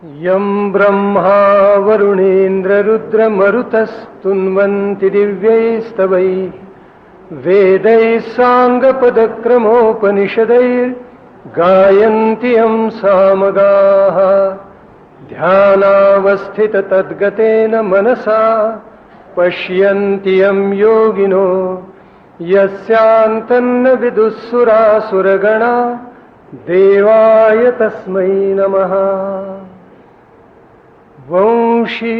यं ब्रह्मा वरुणेन्द्ररुद्रमरुतस्तुन्वन्ति दिव्यैस्तवैः वेदैः साङ्गपदक्रमोपनिषदैर्गायन्ति यं सामगाः ध्यानावस्थिततद्गतेन मनसा पश्यन्ति यं योगिनो यस्यान्तन्न विदुःसुरासुरगणा देवाय तस्मै नमः। वंशी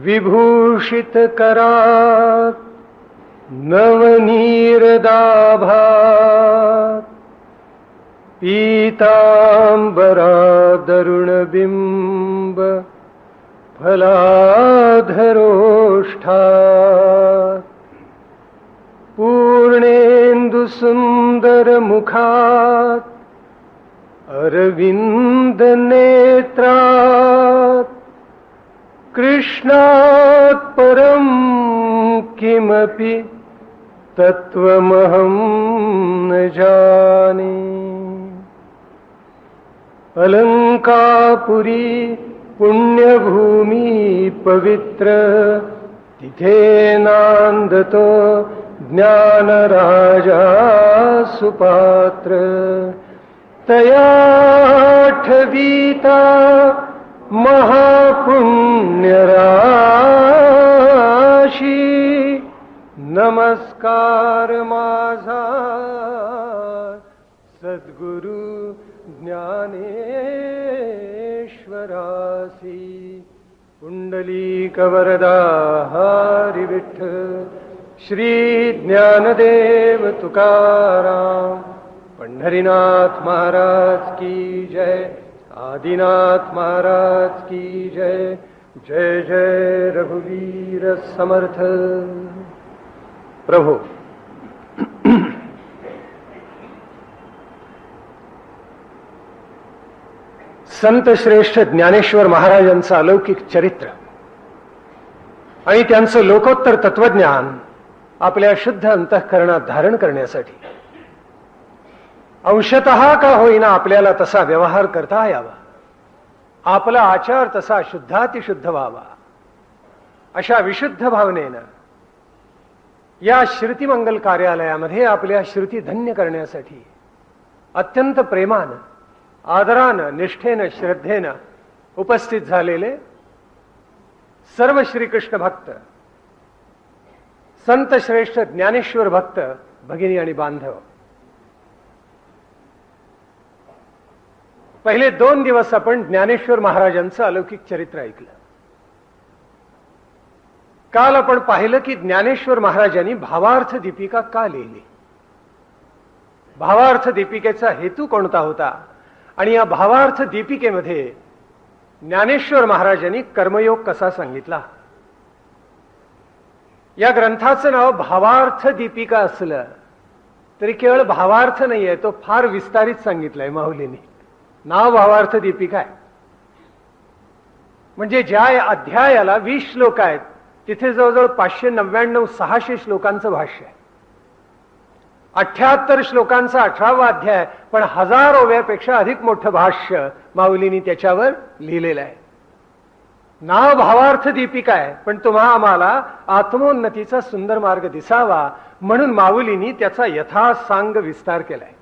विभूषितकरात् नवनीरदाभात् पीताम्बरादरुणबिम्ब फलाधरोष्ठात् पूर्णेन्दुसुन्दरमुखात् अरविन्दनेत्रात् कृष्णात् परं किमपि तत्त्वमहं न जाने। अलंकापुरी पुण्यभूमि पवित्र तिथेनान्दतो ज्ञानराजा सुपात्र तयाठवीता महापुण्यराशी नमस्कार माझा सद्गुरु ज्ञानेश्वरासी। पुंडलीकवरदा हरि विठ्ठल श्री ज्ञानदेव तुकाराम पंढरीनाथ महाराज की जय। आदिनाथ महाराज की जय। जय जय रघुवीर समर्थ प्रभु। संत श्रेष्ठ ज्ञानेश्वर महाराजांचं अलौकिक चरित्र आणि त्यांचं लोकोत्तर तत्वज्ञान आपल्या शुद्ध अंतःकरणात धारण करण्यासाठी अंशतः का होईना आपल्याला तसा व्यवहार करता यावा, आपला आचार तसा शुद्धातिशुद्ध व्हावा, अशा विशुद्ध भावनेनं या श्रुतिमंगल कार्यालयामध्ये आपल्या श्रुती धन्य करण्यासाठी अत्यंत प्रेमानं, आदरानं, निष्ठेनं, श्रद्धेनं उपस्थित झालेले सर्व श्रीकृष्ण भक्त, संत श्रेष्ठ ज्ञानेश्वर भक्त भगिनी आणि बांधव, पहिले 2 दिवस आपण ज्ञानेश्वर महाराजांचं अलौकिक चरित्र ऐकलं. काल आपण पाहिलं की ज्ञानेश्वर महाराजांनी भावार्थ दीपिका का लिहिली, भावार्थ दीपिकेचा हेतू कोणता होता आणि या भावार्थ दीपिकेमध्ये ज्ञानेश्वर महाराजांनी कर्मयोग कसा सांगितला. या ग्रंथाचं नाव भावार्थ दीपिका असलं तरी केवळ भावार्थ नाहीये, तो फार विस्तारित सांगितलंय माऊलींनी. नाव भावार्थ दीपिका आहे म्हणजे ज्या अध्यायाला 20 श्लोक आहेत तिथे जवळजवळ 599-600 श्लोकांचं भाष्य आहे. 78 श्लोकांचा 18वा अध्याय, पण 1000 ओव्यापेक्षा अधिक मोठं भाष्य माऊलींनी त्याच्यावर लिहिलेलं आहे. नाव भावार्थ दीपिका आहे, पण तुम्हा आम्हाला आत्मोन्नतीचा सुंदर मार्ग दिसावा म्हणून माऊलींनी त्याचा यथासांग विस्तार केलाय.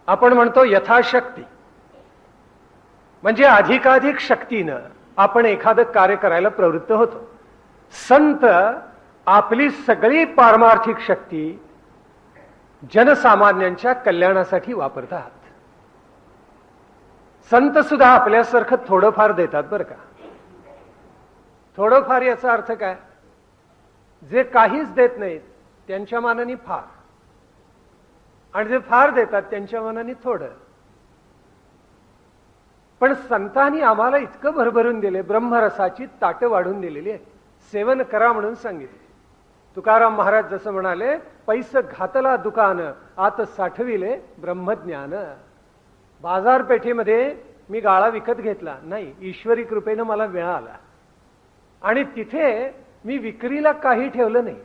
आपण म्हणतो यथाशक्ती, म्हणजे अधिकाधिक शक्तीनं आपण एखादं कार्य करायला प्रवृत्त होतो. संत आपली सगळी पारमार्थिक शक्ती जनसामान्यांच्या कल्याणासाठी वापरतात. संत सुद्धा आपल्यासारखं थोडंफार देतात बरं का. थोडंफार याचा अर्थ काय, जे काहीच देत नाहीत त्यांच्या मानाने फार, आणि जे फार देतात त्यांच्या मनाने थोडं. पण संतांनी आम्हाला इतकं भरभरून दिले, ब्रह्मरसाची ताटं वाढून दिलेली आहे, सेवन करा म्हणून सांगितले. तुकाराम महाराज जसं म्हणाले, पैस घातला दुकान आत साठविले ब्रह्मज्ञान. बाजारपेठेमध्ये मी गाळा विकत घेतला नाही, ईश्वरी कृपेनं मला मिळाला आणि तिथे मी विक्रीला काही ठेवलं नाही,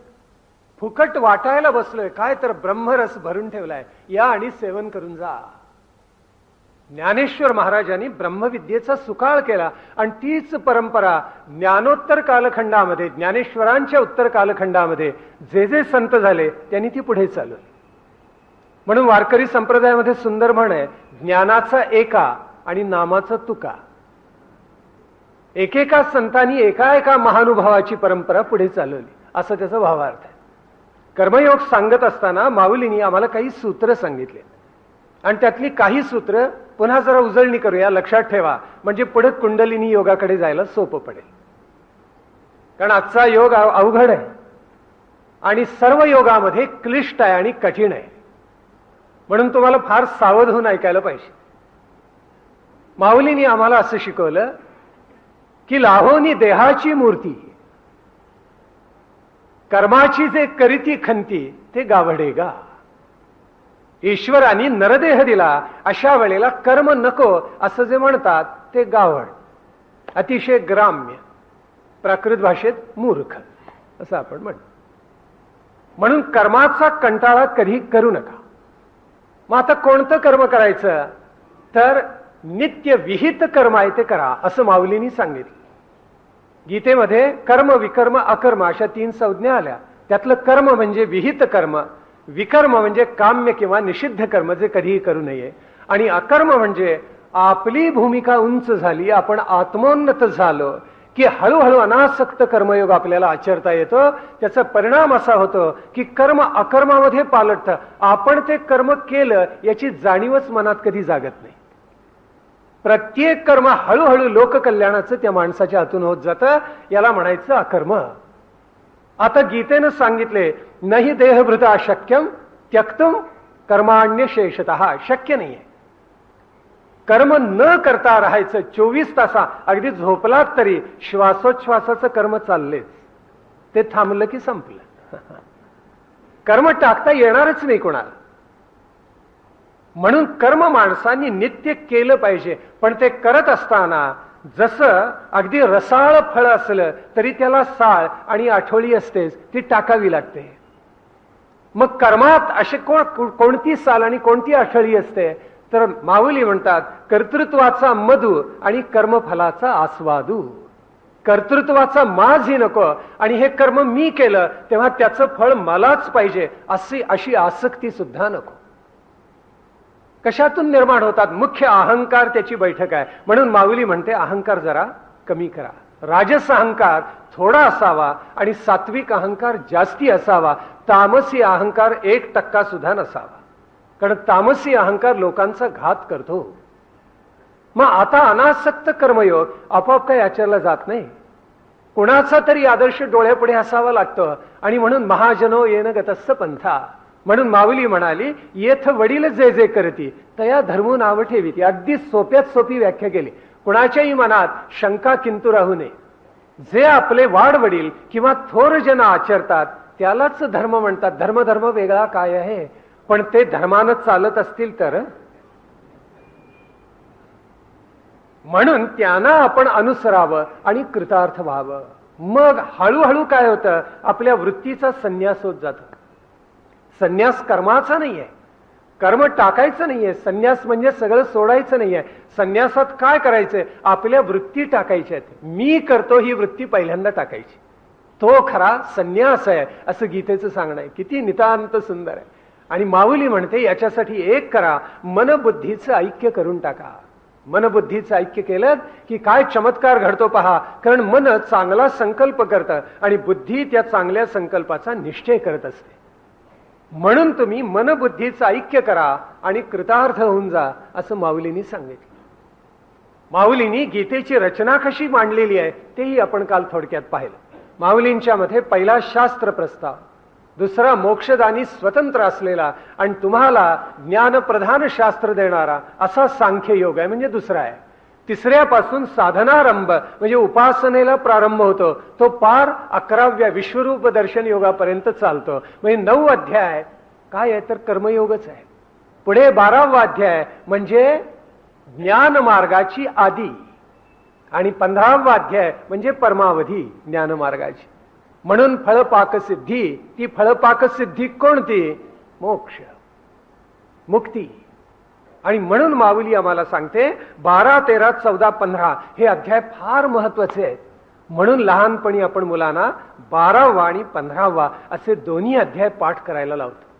फुकट वाटायला बसलोय, काय तर ब्रह्मरस भरून ठेवलाय, या आणि सेवन करून जा. ज्ञानेश्वर महाराजांनी ब्रह्मविद्येचा सुकाळ केला आणि तीच परंपरा ज्ञानोत्तर कालखंडामध्ये, ज्ञानेश्वरांच्या उत्तर कालखंडामध्ये जे जे संत झाले त्यांनी ती पुढे चालवली. म्हणून वारकरी संप्रदायामध्ये सुंदर म्हण आहे, ज्ञानाचा एका आणि नामाचा तुका. एकेका संतांनी एका एका महानुभावाची परंपरा पुढे चालवली, असं त्याचा भावार्थ आहे. कर्मयोग सांगत असताना माऊलींनी आम्हाला काही सूत्र सांगितले आणि त्यातली काही सूत्र पुन्हा जरा उजळणी करूया, लक्षात ठेवा, म्हणजे पुढे कुंडलिनी योगाकडे जायला सोपं पडेल. कारण आजचा योग अवघड आहे आणि सर्व योगामध्ये क्लिष्ट आहे आणि कठीण आहे, म्हणून तुम्हाला फार सावध होऊन ऐकायला पाहिजे. माऊलींनी आम्हाला असं शिकवलं की लाहोनी देहाची मूर्ती, कर्माची जे करीती खंती ते गावडे गा. ईश्वराने नरदेह दिला, अशा वेळेला कर्म नको असं जे म्हणतात ते गावड, अतिशय ग्राम्य, प्राकृत भाषेत मूर्ख असं आपण म्हणतो. म्हणून कर्माचा कंटाळा कधी करू नका. मग आता कोणतं कर्म करायचं, तर नित्य विहित कर्म आहे ते करा असं माऊलींनी सांगितलं. गीतेमध्ये कर्म, विकर्म, अकर्म अशा 3 संज्ञा आल्या. त्यातलं कर्म म्हणजे विहित कर्म, विकर्म म्हणजे काम्य किंवा निषिद्ध कर्म जे कधीही करू नये, आणि अकर्म म्हणजे आपली भूमिका उंच झाली, आपण आत्मोन्नत झालो की हळूहळू अनासक्त कर्मयोग आपल्याला आचरता येतो. त्याचा परिणाम असा होतो की कर्म अकर्मामध्ये पालटतं. आपण ते कर्म केलं याची जाणीवच मनात कधी जागत नाही. प्रत्येक कर्म हळूहळू लोककल्याणाचं त्या माणसाच्या हातून होत जातं, याला म्हणायचं अकर्म. आता गीतेनं सांगितले, नाही देहभृत अशक्यम त्यक्तुम कर्माण्य शेषतः. शक्य नाहीये कर्म न करता राहायचं. 24 तासा अगदी झोपलात तरी श्वासोच्छ्वासाचं कर्म चाललेच, ते थांबलं की संपलं. कर्म टाकता येणारच नाही कोणाला. म्हणून कर्म माणसांनी नित्य केलं पाहिजे, पण ते करत असताना जसं अगदी रसाळ फळ असलं तरी त्याला साळ आणि आठवळी असतेच, ती टाकावी लागते. मग कर्मात असे कोणती साल आणि कोणती आठवळी असते, तर माऊली म्हणतात कर्तृत्वाचा मधु आणि कर्मफलाचा आस्वादू. कर्तृत्वाचा माझही नको आणि हे कर्म मी केलं तेव्हा त्याचं फळ मलाच पाहिजे अशी आसक्ती सुद्धा नको. कशातून निर्माण होतात, मुख्य अहंकार त्याची बैठक आहे. म्हणून माऊली म्हणते अहंकार जरा कमी करा. राजस अहंकार थोडा असावा आणि सात्विक अहंकार जास्ती असावा. तामसी अहंकार 1% सुद्धा नसावा, कारण तामसी अहंकार लोकांचा घात करतो. मग आता अनासक्त कर्मयोग आपोआप काही आचरला जात नाही. कुणाचा तरी आदर्श डोळ्यापुढे असावा लागतो आणि म्हणून महाजनो येन गतस्स पंथा. म्हणून माऊली म्हणाली, येथ वडील जे जे करती तया धर्म नाव ठेवीती. अगदी सोप्यात सोपी व्याख्या केली. कुणाच्याही मनात शंका किंतु राहू नये. जे आपले वाड वडील किंवा थोर जन आचरतात त्यालाच धर्म म्हणतात. धर्म वेगळा काय आहे, पण ते धर्मानं चालत असतील तर. म्हणून त्यांना आपण अनुसरावं आणि कृतार्थ व्हावं. मग हळूहळू काय होतं, आपल्या वृत्तीचा संन्यास होत जातो. संन्यास कर्माचा नाहीये, कर्म टाकायचं नाहीये. संन्यास म्हणजे सगळं सोडायचं नाहीये. संन्यासात काय करायचंय, आपल्या वृत्ती टाकायच्या आहेत. मी करतो ही वृत्ती पहिल्यांदा टाकायची. तो खरा संन्यास आहे असं गीतेचं सांगणं आहे. किती नितांत सुंदर आहे. आणि माऊली म्हणते याच्यासाठी एक करा, मनबुद्धीचं ऐक्य करून टाका. मनबुद्धीचं ऐक्य केलं की काय चमत्कार घडतो पहा. कारण मन चांगला संकल्प करतं आणि बुद्धी त्या चांगल्या संकल्पाचा निश्चय करत असते. म्हणून तुम्ही मनबुद्धीचं ऐक्य करा आणि कृतार्थ होऊन जा असं माऊलींनी सांगितलं. माऊलींनी गीतेची रचना कशी मांडलेली आहे तेही आपण काल थोडक्यात पाहिलं. माऊलींच्या मध्ये पहिला शास्त्र प्रस्ताव, दुसरा मोक्षदानी स्वतंत्र असलेला आणि तुम्हाला ज्ञानप्रधान शास्त्र देणारा असा सांख्य योग आहे, म्हणजे दुसरा आहे. तिसऱ्यापासून साधनारंभ म्हणजे उपासनेला प्रारंभ होतो, तो पार 11व्या विश्वरूप दर्शन योगापर्यंत चालतो. म्हणजे 9 अध्याय काय आहे तर कर्मयोगच आहे. पुढे 12वा अध्याय म्हणजे ज्ञान मार्गाची आदी आणि 15वा अध्याय म्हणजे परमावधी ज्ञान मार्गाची. म्हणून फळपाक सिद्धी, ती फळपाक सिद्धी कोणती, मोक्ष मुक्ती. आणि म्हणून माऊली आम्हाला सांगते 12, 13, 14, 15 हे अध्याय फार महत्वाचे आहेत. म्हणून लहानपणी आपण मुलांना 12वा आणि 15वा असे दोन्ही अध्याय पाठ करायला लावतो.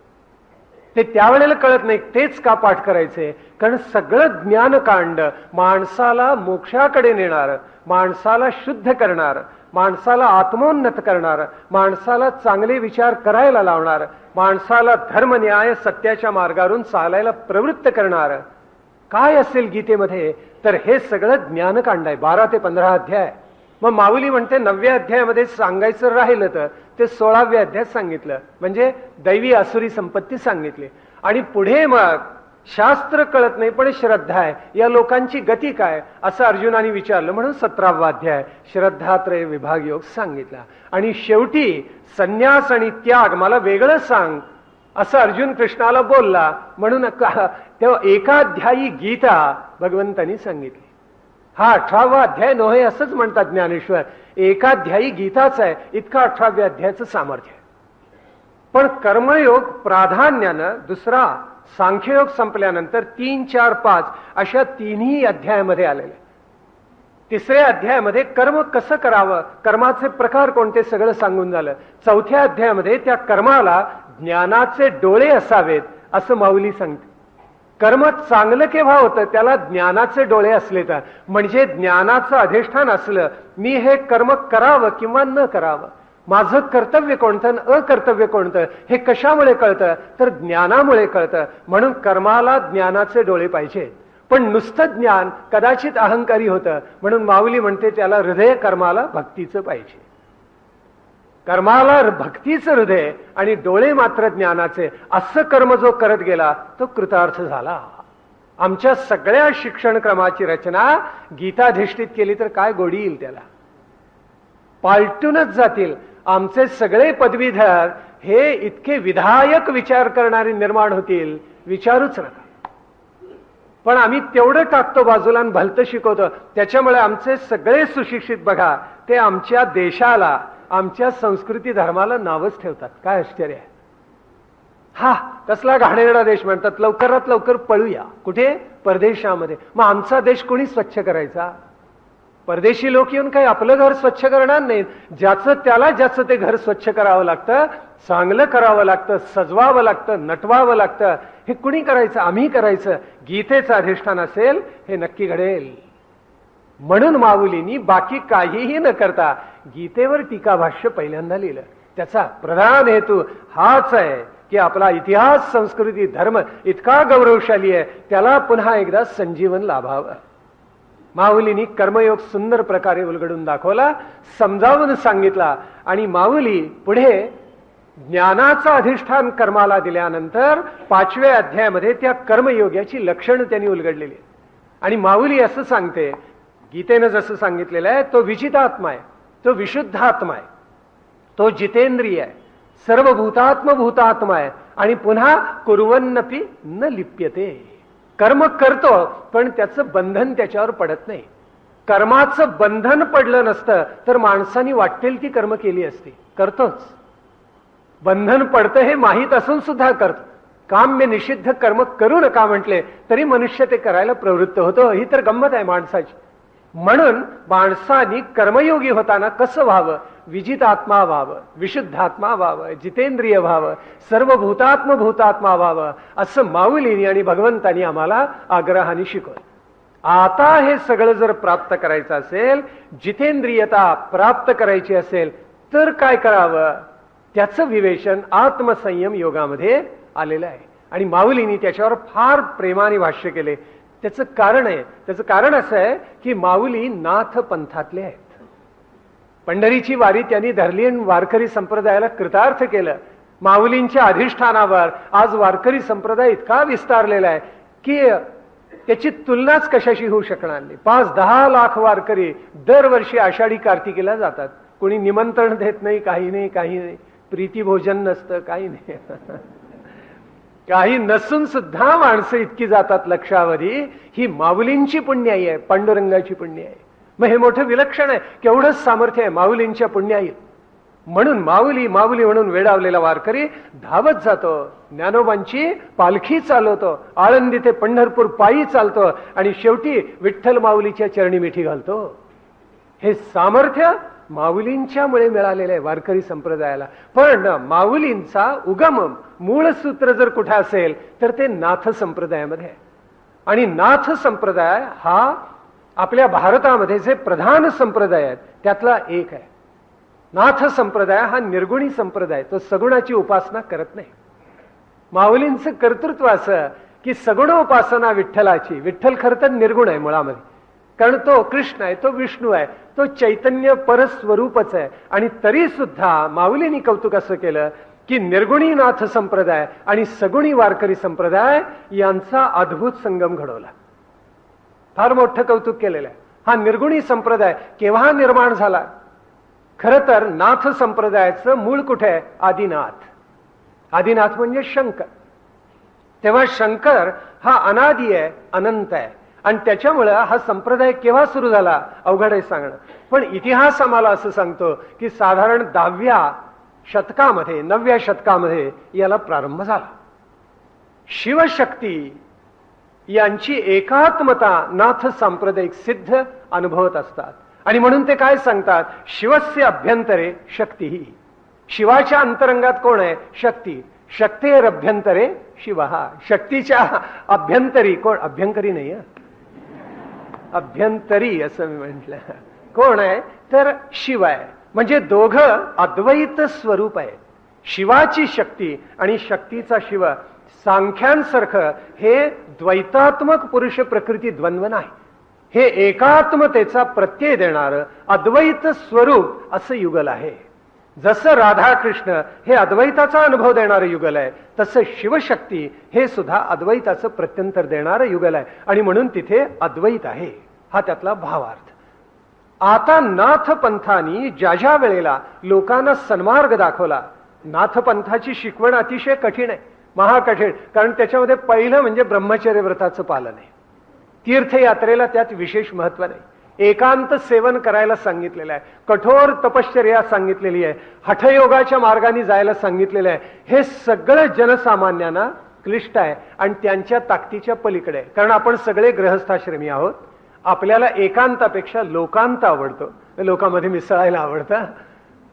ते त्यावेळेला कळत नाही तेच का पाठ करायचे, कारण सगळं ज्ञानकांड माणसाला मोक्षाकडे नेणार, माणसाला शुद्ध करणार, माणसाला आत्मोन्नत करणार, माणसाला चांगले विचार करायला लावणार, माणसाला धर्म न्याय सत्याच्या मार्गावरून चालायला प्रवृत्त करणार काय असेल गीतेमध्ये, तर हे सगळं ज्ञानकांड आहे. 12 ते 15 अध्याय. मग माऊली म्हणते 9व्या अध्यायामध्ये सांगायचं राहिलं तर ते 16व्या अध्यायात सांगितलं, म्हणजे दैवी आसुरी संपत्ती सांगितली. आणि पुढे मग शास्त्र कळत नाही पण श्रद्धा आहे, या लोकांची गती काय असं अर्जुनाने विचारलं, म्हणून 17वा अध्याय श्रद्धात्रय विभाग योग सांगितला. आणि शेवटी संन्यास आणि त्याग मला वेगळं सांग असं अर्जुन कृष्णाला बोलला, म्हणून तेव्हा एकाध्यायी गीता भगवंतांनी सांगितली. हा 18वा अध्याय नव्हे असंच म्हणतात ज्ञानेश्वर, एकाध्यायी गीताच आहे, इतका 18व्या अध्यायाचं सामर्थ्य आहे. पण कर्मयोग प्राधान्यानं दुसरा सांख्ययोग संपल्यानंतर 3, 4, 5 अशा तिन्ही अध्यायामध्ये आलेले. तिसऱ्या अध्यायामध्ये कर्म कसं करावं, कर्माचे प्रकार कोणते सगळं सांगून झालं. 4थ्या अध्यायामध्ये त्या कर्माला ज्ञानाचे डोळे असावेत असं माऊली सांगते. कर्म चांगलं केव्हा होतं, त्याला ज्ञानाचे डोळे असले तर, म्हणजे ज्ञानाचं अधिष्ठान असलं, मी हे कर्म करावं किंवा न करावं, माझं कर्तव्य कोणतं अकर्तव्य कोणतं हे कशामुळे कळतं, तर ज्ञानामुळे कळतं. म्हणून कर्माला ज्ञानाचे डोळे पाहिजे. पण नुसतं ज्ञान कदाचित अहंकारी होतं, म्हणून माऊली म्हणते त्याला हृदय कर्माला भक्तीचं पाहिजे. कर्माला भक्तीचं हृदय आणि डोळे मात्र ज्ञानाचे, असं कर्म जो करत गेला तो कृतार्थ झाला. आमच्या सगळ्या शिक्षण क्रमाची रचना गीताधिष्ठित केली तर काय गोडी येईल, त्याला पालटूनच जातील. आमचे सगळे पदवीधर हे इतके विधायक विचार करणारे निर्माण होतील, विचारूच नका. पण आम्ही तेवढं टाकतो बाजूला आणि भलतं शिकवतो, त्याच्यामुळे आमचे सगळे सुशिक्षित बघा ते आमच्या देशाला, आमच्या संस्कृती धर्माला नावच ठेवतात. काय आश्चर्य आहे. हा कसला घाणेरडा देश म्हणतात, लवकरात लवकर पळूया. कुठे? परदेशामध्ये. मग आमचा देश कोणी स्वच्छ करायचा? परदेशी लोक येऊन काही आपलं घर स्वच्छ करणार नाहीत. ज्याचं त्याला ज्याचं ते घर स्वच्छ करावं लागतं, चांगलं करावं लागतं, सजवावं लागतं, नटवावं लागतं. हे कुणी करायचं? आम्ही करायचं. गीतेचं अधिष्ठान असेल हे नक्की घडेल. म्हणून माऊलींनी बाकी काहीही न करता गीतेवर टीकाभाष्य पहिल्यांदा लिहिलं. त्याचा प्रधान हेतू हाच आहे की आपला इतिहास, संस्कृती, धर्म इतका गौरवशाली आहे, त्याला पुन्हा एकदा संजीवन लाभावं. माऊलींनी कर्मयोग सुंदर प्रकारे उलगडून दाखवला, समजावून सांगितला. आणि माऊली पुढे ज्ञानाचं अधिष्ठान कर्माला दिल्यानंतर 5व्या अध्यायामध्ये त्या कर्मयोगाची लक्षणं त्यांनी उलगडलेली. आणि माऊली असं सांगते, गीतेनं जसं सांगितलेलं आहे, तो विजितात्मा आहे, तो विशुद्ध आत्मा आहे, तो जितेंद्रिय आहे, सर्वभूतात्म भूतात्मा आहे. आणि पुन्हा कुर्वन्नपि न लिप्यते. कर्म करतो पण त्याचं बंधन त्याच्यावर पडत नाही. कर्माचं बंधन पडलं नसतं तर माणसानी वाटेल ती कर्म केली असती. करतोच, बंधन पडतं हे माहीत असून सुद्धा करतो. काम्य निषिद्ध कर्म करू नका म्हटले तरी मनुष्य ते करायला प्रवृत्त होतो. ही तर गंमत आहे माणसाची. म्हणून माणसानी कर्मयोगी होताना कसं व्हावं? विजितात्मा व्हावं, विशुद्धात्मा व्हावं, जितेंद्रिय व्हावं, सर्वभूतात्म भूतात्मा व्हावं, असं माऊलींनी आणि भगवंतांनी आम्हाला आग्रहाने शिकवलं. आता हे सगळं जर प्राप्त करायचं असेल, जितेंद्रियता प्राप्त करायची असेल तर काय करावं? त्याचं विवेचन आत्मसंयम योगामध्ये आलेलं आहे. आणि माऊलींनी त्याच्यावर फार प्रेमाने भाष्य केले. त्याचं कारण आहे, त्याचं कारण असं आहे की माऊली नाथ पंथातले आहेत. पंढरीची वारी त्यांनी धरली आणि वारकरी संप्रदायाला कृतार्थ केलं. माऊलींच्या अधिष्ठानावर आज वारकरी संप्रदाय इतका विस्तारलेला आहे की त्याची तुलनाच कशाशी होऊ शकणार नाही. 5-10 लाख वारकरी दरवर्षी आषाढी कार्तिकीला जातात. कोणी निमंत्रण देत नाही, काही नाही, काही नाही, प्रीतिभोजन नसतं, काही नाही. काही नसून सुद्धा माणसं इतकी जातात लक्षावधी. ही माऊलींची पुण्याई आहे, पांडुरंगाची पुण्याई आहे. मग हे मोठं विलक्षण आहे. केवढंच सामर्थ्य आहे माऊलींच्या पुण्याईत. म्हणून माऊली माऊली म्हणून वेडावलेला वारकरी धावत जातो, ज्ञानोबांची पालखी चालवतो, आळंदी ते पंढरपूर पायी चालतो आणि शेवटी विठ्ठल माऊलीच्या चरणी मिठी घालतो. हे सामर्थ्य माऊलींच्यामुळे मिळालेलं आहे वारकरी संप्रदायाला. पण माऊलींचा उगम मूळ सूत्र जर कुठे असेल तर ते नाथ संप्रदायामध्ये आहे. आणि नाथ संप्रदाय हा आपल्या भारतामध्ये जे प्रधान संप्रदाय आहेत त्यातला एक आहे. नाथ संप्रदाय हा निर्गुणी संप्रदाय, तो सगुणाची उपासना करत नाही. माऊलींचं कर्तृत्व असं की सगुणोपासना विठ्ठलाची. विठ्ठल खरं तर निर्गुण आहे मुळामध्ये, कारण तो कृष्ण आहे, तो विष्णू आहे, तो चैतन्य परस्वरूपच आहे. आणि तरी सुद्धा माऊलींनी कौतुक असं केलं की निर्गुणी नाथ संप्रदाय आणि सगुणी वारकरी संप्रदाय यांचा अद्भुत संगम घडवला. फार मोठं कौतुक केलेलं आहे. हा निर्गुणी संप्रदाय केव्हा निर्माण झाला? खरं तर नाथ संप्रदायाचं मूळ कुठे आहे? आदिनाथ. आदिनाथ म्हणजे शंकर. तेव्हा शंकर हा अनादी आहे, अनंत आहे. आणि त्याच्यामुळं हा संप्रदाय केव्हा सुरू झाला अवघड आहे सांगणं. पण इतिहास आम्हाला असं सांगतो की साधारण 10व्या शतकामध्ये 9व्या शतकामध्ये याला प्रारंभ झाला. शिवशक्ती यांची एकात्मता नाथ सांप्रदायिक सिद्ध अनुभवत असतात. आणि म्हणून ते काय सांगतात? शिवस्य अभ्यंतरे शक्ती. शिवाच्या अंतरंगात कोण आहे? शक्ती. शक्तेर अभ्यंतरे शिव. शक्तीच्या अभ्यंतरी कोण? अभ्यंकरी नाही, अभ्यंतरी असं मी म्हटलं. कोण आहे? तर शिव आहे. म्हणजे दोघं अद्वैत स्वरूप आहे. शिवाची शक्ती आणि शक्तीचा शिव. सांख्यांसारखं हे द्वैतात्मक पुरुष प्रकृती द्वंद्व नाही. हे एकात्मतेचा प्रत्यय देणारं अद्वैत स्वरूप असं युगल आहे. जसं राधाकृष्ण हे अद्वैताचा अनुभव देणारं युगल आहे, तसं शिवशक्ती हे सुद्धा अद्वैताचं प्रत्यंतर देणारं युगल आहे. आणि म्हणून तिथे अद्वैत आहे, हा त्यातला भावार्थ. आता नाथपंथांनी ज्या ज्या वेळेला लोकांना सन्मार्ग दाखवला, नाथपंथाची शिकवण अतिशय कठीण आहे, महाकठीण. कारण त्याच्यामध्ये पहिलं म्हणजे ब्रह्मचर्य व्रताचं पालन आहे. तीर्थयात्रेला त्यात विशेष महत्व नाही. एकांत सेवन करायला सांगितलेलं आहे, कठोर तपश्चर्या सांगितलेली आहे, हठयोगाच्या मार्गाने जायला सांगितलेलं आहे. हे सगळं जनसामान्यांना क्लिष्ट आहे आणि त्यांच्या ताकदीच्या पलीकडे आहे. कारण आपण सगळे गृहस्थाश्रमी आहोत. आपल्याला एकांतापेक्षा लोकांत आवडतो, लोकांमध्ये मिसळायला आवडतं.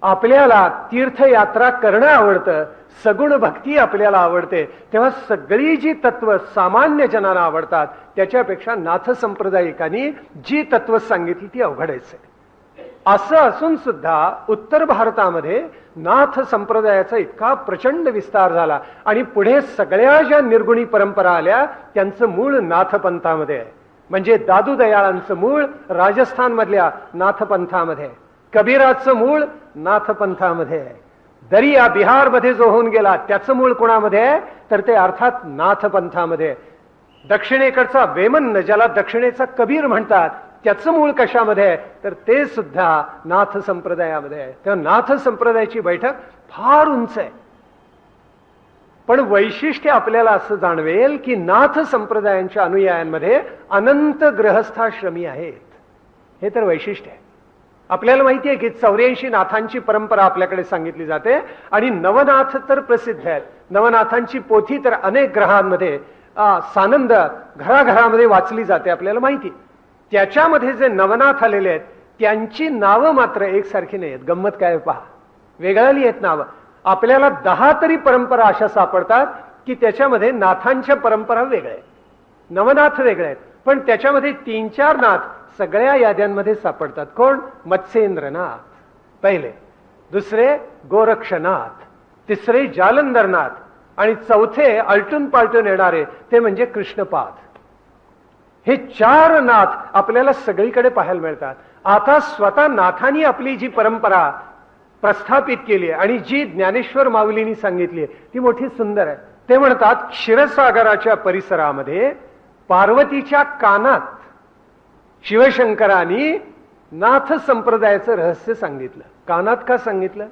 आपल्याला तीर्थयात्रा करणं आवडतं, सगुण भक्ती आपल्याला आवडते. तेव्हा सगळी जी तत्व सामान्य जनांना आवडतात त्याच्यापेक्षा नाथ संप्रदायिकांनी जी तत्व सांगितली ती अवघडायचं आहे. असं असून सुद्धा उत्तर भारतामध्ये नाथ संप्रदायाचा इतका प्रचंड विस्तार झाला आणि पुढे सगळ्या ज्या निर्गुणी परंपरा आल्या त्यांचं मूळ नाथपंथामध्ये आहे. म्हणजे दादू दयाळांचं मूळ राजस्थान मधल्या नाथपंथामध्ये आहे, कबीराचं मूळ नाथपंथामध्ये आहे, दरिया बिहारमध्ये जो होऊन गेला त्याचं मूळ कोणामध्ये आहे? तर ते अर्थात नाथपंथामध्ये. दक्षिणेकडचा वेमन ज्याला दक्षिणेचा कबीर म्हणतात त्याचं मूळ कशामध्ये आहे? तर ते सुद्धा नाथ संप्रदायामध्ये आहे. तेव्हा नाथ संप्रदायाची बैठक फार उंच आहे. पण वैशिष्ट्य आपल्याला असं जाणवेल की नाथ संप्रदायांच्या अनुयायांमध्ये अनंत ग्रहस्थाश्रमी आहेत. हे तर वैशिष्ट्य आहे. आपल्याला माहिती आहे की 84 नाथांची परंपरा आपल्याकडे सांगितली जाते आणि नवनाथ तर प्रसिद्ध आहेत. नवनाथांची पोथी तर अनेक ग्रहांमध्ये सानंद घराघरामध्ये वाचली जाते, आपल्याला माहिती. त्याच्यामध्ये जे नवनाथ आलेले आहेत त्यांची नावं मात्र एकसारखी नाही आहेत. गंमत काय पहा, वेगळाली आहेत नावं. आपल्याला 10 तरी परंपरा अशा सापडतात की त्याच्यामध्ये नाथांच्या परंपरा वेगळ्या आहेत, नवनाथ वेगळे आहेत, पण त्याच्यामध्ये 3-4 नाथ सगळ्या याद्यांमध्ये सापडतात. कोण? मत्स्येंद्रनाथ पहिले, दुसरे गोरक्षनाथ, तिसरे जालंधरनाथ आणि चौथे आलटून पालटून येणारे ते म्हणजे कृष्णपाद. हे 4 नाथ आपल्याला सगळीकडे पाहायला मिळतात. आता स्वतः नाथांनी आपली जी परंपरा प्रस्थापित केली आहे आणि जी ज्ञानेश्वर माऊलींनी सांगितली आहे ती मोठी सुंदर आहे. ते म्हणतात क्षीरसागराच्या परिसरामध्ये पार्वतीच्या कानात शिवशंकरांनी नाथ संप्रदायाचं रहस्य सांगितलं. कानात का सांगितलं?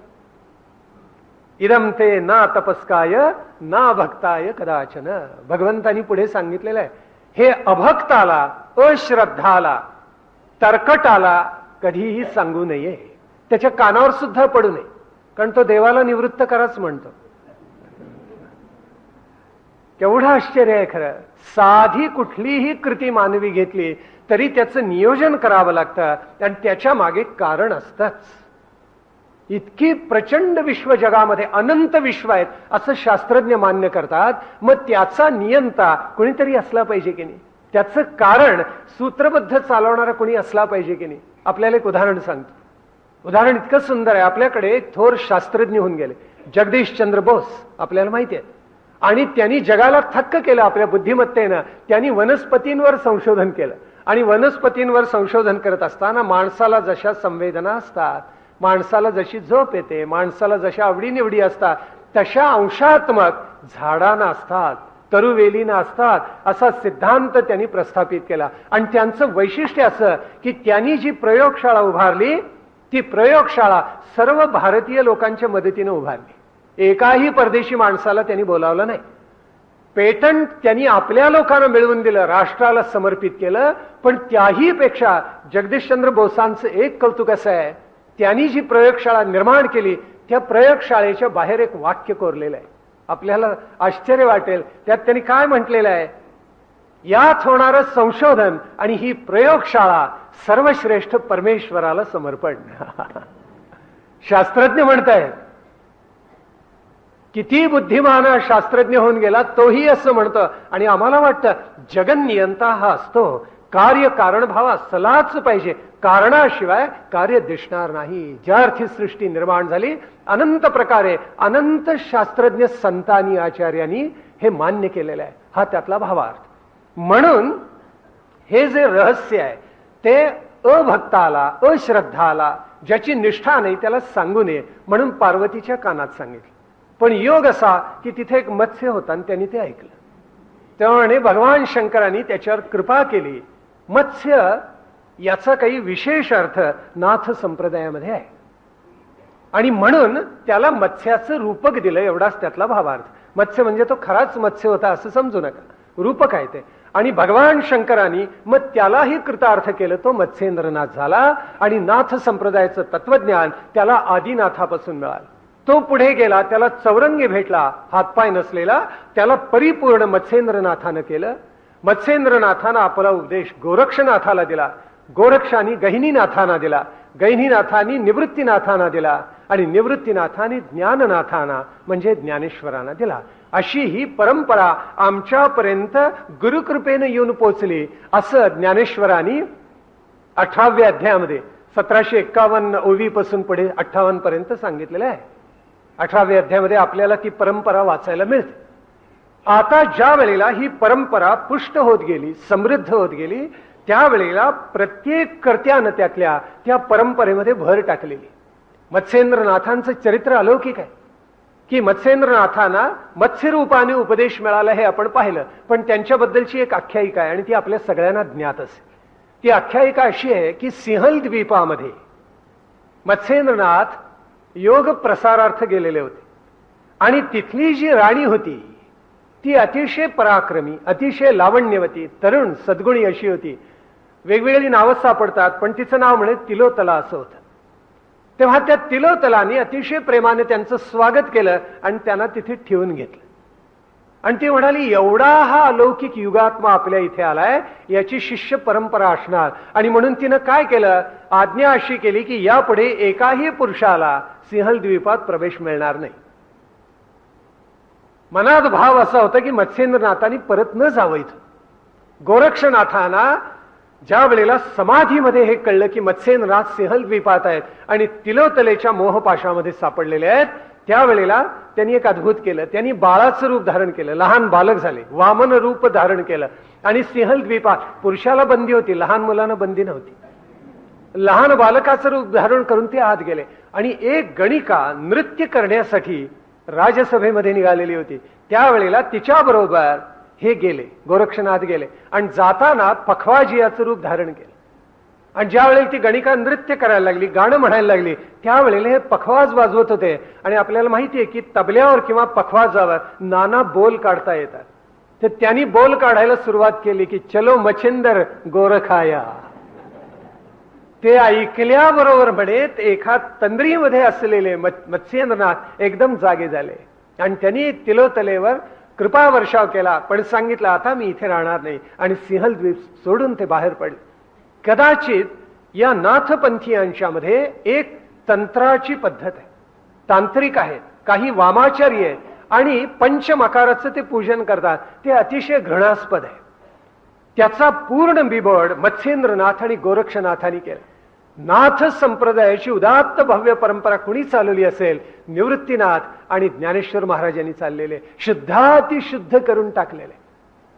इदम ते ना तपस्काय ना भक्ताय कदाचन. भगवंतांनी पुढे सांगितलेलं आहे हे अभक्ताला, अश्रद्धाला, तरकटाला कधीही सांगू नये, त्याच्या कानावर सुद्धा पडू नये. कारण तो देवाला निवृत्त कराच म्हणतो. केवढं आश्चर्य आहे खरं. साधी कुठलीही कृती मानवी घेतली तरी त्याचं नियोजन करावं लागतं आणि त्याच्या मागे कारण असतंच. इतकी प्रचंड विश्व जगामध्ये अनंत विश्व आहेत असं शास्त्रज्ञ मान्य करतात. मग त्याचा नियंता कोणीतरी असला पाहिजे की नाही, त्याचं कारण सूत्रबद्ध चालवणारा कोणी असला पाहिजे की नाही. आपल्याला एक उदाहरण सांगतो. उदाहरण इतकं सुंदर आहे. आपल्याकडे एक थोर शास्त्रज्ञ होऊन गेले, जगदीशचंद्र बोस, आपल्याला माहिती आहे. आणि त्यांनी जगाला थक्क केलं आपल्या बुद्धिमत्तेनं. त्यांनी वनस्पतींवर संशोधन केलं आणि वनस्पतींवर संशोधन करत असताना माणसाला जशा संवेदना असतात, माणसाला जशी झोप येते, माणसाला जशा आवडीनिवडी असतात, तशा अंशात्मक झाडांना असतात, तरुवेलीना असतात, असा सिद्धांत त्यांनी प्रस्थापित केला. आणि त्यांचं वैशिष्ट्य असं की त्यांनी जी प्रयोगशाळा उभारली ती प्रयोगशाळा सर्व भारतीय लोकांच्या मदतीने उभारली. एकाही परदेशी माणसाला त्यांनी बोलावलं नाही. पेटंट त्यांनी आपल्या लोकांना मिळवून दिलं, राष्ट्राला समर्पित केलं. पण त्याही पेक्षा जगदीशचंद्र बोसांचं एक कौतुक असं आहे, त्यांनी जी प्रयोगशाळा निर्माण केली त्या प्रयोगशाळेच्या बाहेर एक वाक्य कोरलेलं आहे. आपल्याला आश्चर्य वाटेल. त्यात त्यांनी काय म्हटलेलं आहे, यात होणारं संशोधन आणि ही प्रयोगशाळा सर्वश्रेष्ठ परमेश्वराला समर्पण. शास्त्रज्ञ म्हणतायत. किती बुद्धिमान शास्त्रज्ञ होऊन गेला तोही असं म्हणतं. आणि आम्हाला वाटतं जगन्नियंता हा असतो, कार्य कारण भाव असलाच पाहिजे, कारणाशिवाय कार्य दिसणार नाही. ज्या अर्थी सृष्टी निर्माण झाली अनंत प्रकारे अनंत शास्त्रज्ञ संतांनी आचार्यांनी हे मान्य केलेलं आहे. हा त्यातला भावार्थ. म्हणून हे जे रहस्य आहे ते अभक्ताला, अश्रद्धाला, ज्याची निष्ठा नाही त्याला सांगू नये म्हणून पार्वतीच्या कानात सांगितलं. पण योग असा की तिथे एक मत्स्य होता आणि त्यांनी ते ऐकलं. त्यामुळे भगवान शंकरांनी त्याच्यावर कृपा केली. मत्स्य याचा काही विशेष अर्थ नाथ संप्रदायामध्ये आहे आणि म्हणून त्याला मत्स्याचं रूपक दिलं, एवढाच त्यातला भावार्थ. मत्स्य म्हणजे तो खराच मत्स्य होता असं समजू नका, रूपक आहे ते. आणि भगवान शंकरांनी मग त्यालाही कृतार्थ केलं, तो मत्स्येंद्रनाथ झाला. आणि नाथ संप्रदायाचं तत्वज्ञान त्याला आदिनाथापासून मिळालं. तो पुढे गेला, त्याला चौरंगी भेटला, हातपाय नसलेला, त्याला परिपूर्ण मत्स्येंद्रनाथानं केलं. मत्स्येंद्रनाथानं आपला उपदेश गोरक्षनाथाला दिला, गोरक्षांनी गहिनीनाथांना दिला, गहिनीनाथांनी निवृत्तीनाथांना दिला आणि निवृत्तीनाथांनी ज्ञाननाथांना म्हणजे ज्ञानेश्वरांना दिला. अशी ही परंपरा आमच्यापर्यंत गुरुकृपेनं येऊन पोचली असं ज्ञानेश्वरांनी 18व्या अध्यायामध्ये 1751 ओवी पासून पुढे 58 पर्यंत सांगितलेलं आहे. 18व्या अध्यायामध्ये आपल्याला ती परंपरा वाचायला मिळते. आता ज्या वेळेला ही परंपरा पुष्ट होत गेली, समृद्ध होत गेली, त्यावेळेला प्रत्येक कर्त्यानं त्यातल्या त्या परंपरेमध्ये भर टाकलेली. मत्स्येंद्रनाथांचं चरित्र अलौकिक आहे की मत्स्येंद्रनाथांना मत्स्यरूपाने उपदेश मिळाला हे आपण पाहिलं. पण त्यांच्याबद्दलची एक आख्यायिका आहे आणि ती आपल्या सगळ्यांना ज्ञात असेल. ती आख्यायिका अशी आहे की सिंहल द्वीपामध्ये मत्स्येंद्रनाथ योग प्रसारार्थ गेलेले होते आणि तिथली जी राणी होती ती अतिशय पराक्रमी, अतिशय लावण्यवती, तरुण, सद्गुणी अशी होती. वेगवेगळी नावं सापडतात पण तिचं नाव म्हणे तिलोतला असं होतं. तेव्हा त्या तिलोतलाने अतिशय प्रेमाने त्यांचं स्वागत केलं आणि त्यांना तिथे ठेवून घेतलं. आणि ती म्हणाली, एवढा हा अलौकिक युगात्मा आपल्या इथे आलाय, याची शिष्य परंपरा असणार. आणि म्हणून तिनं काय केलं, आज्ञा अशी केली की यापुढे एकाही पुरुषाला सिंहल द्वीपात प्रवेश मिळणार नाही. मनात भाव असा होता की मत्स्येंद्रनाथांनी परत न जावं इथं. गोरक्षनाथांना ज्या वेळेला समाधीमध्ये हे कळलं की मत्स्येंद्रनाथ सिंहल द्वीपात आहेत आणि तिलोतलेच्या मोहपाशामध्ये सापडलेले आहेत, त्यावेळेला त्यांनी एक अद्भुत केलं. त्यांनी बाळाचं रूप धारण केलं, लहान बालक झाले, वामन रूप धारण केलं आणि सिंहल द्वीपात पुरुषाला बंदी होती, लहान मुलांना बंदी नव्हती. लहान बालकाचं रूप धारण करून ते आत गेले आणि एक गणिका नृत्य करण्यासाठी राजसभेमध्ये निघालेली होती. त्यावेळेला तिच्याबरोबर हे गेले, गोरक्षनाथ गेले आणि जाताना पखवाजियाचं रूप धारण केलं. आणि ज्या वेळेला ती गणिका नृत्य करायला लागली, गाणं म्हणायला लागली, त्यावेळेला हे पखवाज वाजवत होते. आणि आपल्याला माहिती आहे की तबल्यावर किंवा पखवाजावर नाना बोल काढता येतात. तर त्यांनी बोल काढायला सुरुवात केली की चलो मच्छिंदर गोरखाया. ते ऐकल्याबरोबर म्हणे एका तंद्रीमध्ये असलेले मत्स्येंद्रनाथ एकदम जागे झाले आणि त्यांनी तिलोतलेवर कृपा वर्षाव केला, पण सांगितलं आता मी इथे राहणार नाही, आणि सिंहलद्वीप सोडून ते बाहेर पडले. कदाचित या नाथपंथीयांच्यामध्ये एक तंत्राची पद्धत आहे, तांत्रिक आहेत, काही वामाचारी आहेत आणि पंचमकाराचं ते पूजन करतात, ते अतिशय घृणास्पद आहे. त्याचा पूर्ण बिबड मत्स्येंद्रनाथ आणि गोरक्षनाथांनी केला. नाथ संप्रदायाची उदात्त भव्य परंपरा कुणी चालवली असेल? निवृत्तीनाथ आणि ज्ञानेश्वर महाराजांनी चाललेले, शुद्धातिशुद्ध करून टाकलेले.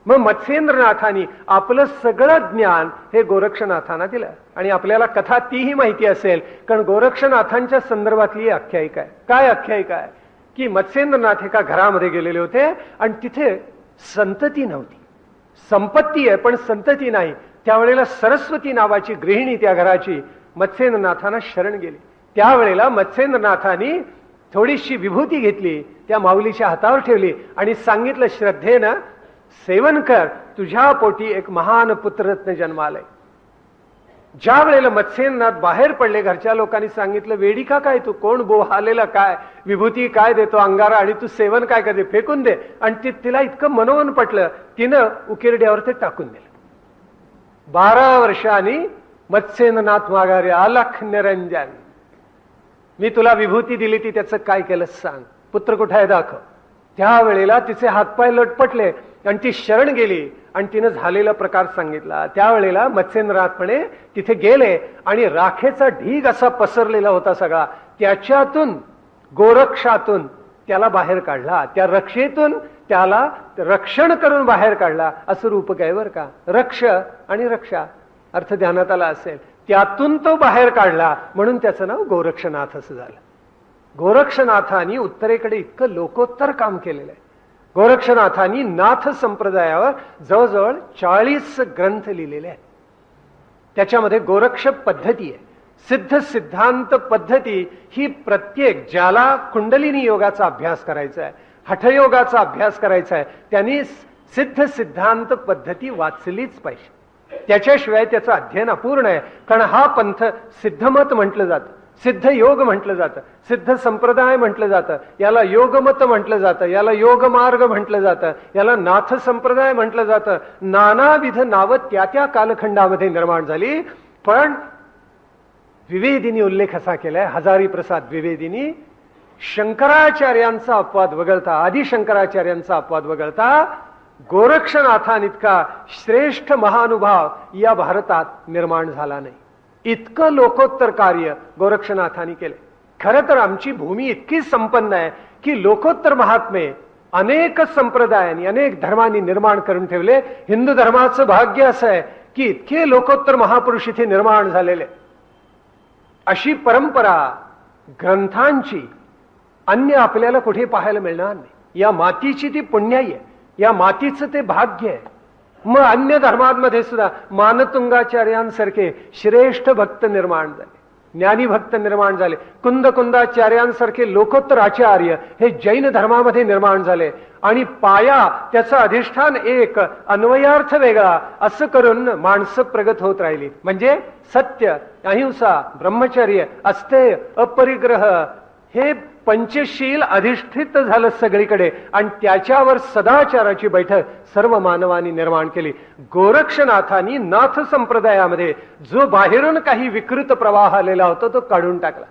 मग मत्स्येंद्रनाथांनी आपलं सगळं ज्ञान हे गोरक्षनाथांना दिलं. आणि आपल्याला कथा तीही माहिती असेल, कारण गोरक्षनाथांच्या संदर्भातली आख्यायिका आहे. काय आख्यायिका आहे? की मत्स्येंद्रनाथ एका घरामध्ये गेलेले होते आणि तिथे संतती नव्हती. संपत्ती आहे पण संतती नाही. त्यावेळेला सरस्वती नावाची गृहिणी त्या घराची मत्स्येंद्रनाथांना शरण गेली. त्यावेळेला मत्स्येंद्रनाथांनी थोडीशी विभूती घेतली, त्या माऊलीच्या हातावर ठेवली आणि सांगितलं, श्रद्धेनं सेवन कर, तुझ्या पोटी एक महान पुत्ररत्न जन्मालय. ज्या वेळेला मत्स्येंद्रनाथ बाहेर पडले, घरच्या लोकांनी सांगितलं, वेडी का काय तू, कोण बोहालेला काय, विभूती काय देतो अंगारा आणि तू सेवन काय करते, फेकून दे. आणि तिला इतकं मनोमन पटलं, तिनं उकिरड्यावर ते टाकून दिलं. 12 वर्षांनी मत्स्येंद्रनाथ माघारी, अलख निरंजन, मी तुला विभूती दिली ती त्याचं काय केलं सांग, पुत्र कुठे आहे दाखव. त्यावेळेला तिचे हातपाय लटपटले आणि ती शरण गेली आणि तिनं झालेला प्रकार सांगितला. त्यावेळेला मत्स्येंद्रनाथपणे तिथे गेले आणि राखेचा ढीग असा पसरलेला होता सगळा, त्याच्यातून गोरक्षातून त्याला बाहेर काढला, त्या रक्षेतून त्याला रक्षण करून बाहेर काढला. असं रूपक आहे बरं का, रक्ष आणि रक्षा अर्थ ध्यानात आला असेल. त्यातून तो बाहेर काढला म्हणून त्याचं नाव गोरक्षनाथ असं झालं. गोरक्षनाथांनी उत्तरेकडे इतकं लोकोत्तर काम केलेलं आहे. गोरक्षनाथांनी नाथ संप्रदायावर जवळजवळ 40 ग्रंथ लिहिलेले आहेत. त्याच्यामध्ये गोरक्ष पद्धती आहे, सिद्ध सिद्धांत पद्धती. ही प्रत्येक ज्याला कुंडलिनी योगाचा अभ्यास करायचा आहे, हठयोगाचा अभ्यास करायचा आहे, त्यांनी सिद्ध सिद्धांत पद्धती वाचलीच पाहिजे. त्याच्याशिवाय त्याचं अध्ययन अपूर्ण आहे. कारण हा पंथ सिद्धमत म्हटलं जातं, सिद्ध योग म्हटलं जातं, सिद्ध संप्रदाय म्हटलं जातं, याला योगमत म्हटलं जातं, याला योग मार्ग म्हटलं जातं, याला नाथ संप्रदाय म्हटलं जातं. नानाविध नावं त्या त्या कालखंडामध्ये निर्माण झाली. पण द्विवेदींनी उल्लेख असा केलाय, हजारी प्रसाद द्विवेदींनी, शंकराचार्यांचा अपवाद वगळता, आदि शंकराचार्यांचा अपवाद वगळता गोरक्षनाथांइतका श्रेष्ठ महानुभाव या भारतात निर्माण झाला नाही. इतकं लोकोत्तर कार्य गोरक्षनाथांनी केले. खरं तर आमची भूमी इतकी संपन्न आहे की लोकोत्तर महात्मे अनेक संप्रदायांनी, अनेक धर्मांनी निर्माण करून ठेवले. हिंदू धर्माचं भाग्य असं आहे की इतके लोकोत्तर महापुरुष इथे निर्माण झालेले. अशी परंपरा ग्रंथांची अन्य आपल्याला कुठे पाहायला मिळणार नाही. या मातीची ती पुण्याई आहे, या मातीचं ते भाग्य आहे. मग अन्य धर्मांमध्ये सुद्धा मानतुंगाचार्यांसारखे श्रेष्ठ भक्त निर्माण झाले, ज्ञानी भक्त निर्माण झाले. कुंदकुंदाचार्यांसारखे लोकोत्तर आचार्य हे जैन धर्मामध्ये निर्माण झाले. आणि पाया त्याचं अधिष्ठान एक, अन्वयार्थ वेगळा, असं करून माणसं प्रगत होत राहिली. म्हणजे सत्य, अहिंसा, ब्रह्मचर्य, अस्तेय, अपरिग्रह हे पंचशील अधिष्ठित झालं सगळीकडे. आणि त्याच्यावर सदाचाराची बैठक सर्व मानवांनी निर्माण केली. गोरक्षनाथांनी नाथ संप्रदायामध्ये जो बाहेरून काही विकृत प्रवाह आलेला होता तो काढून टाकला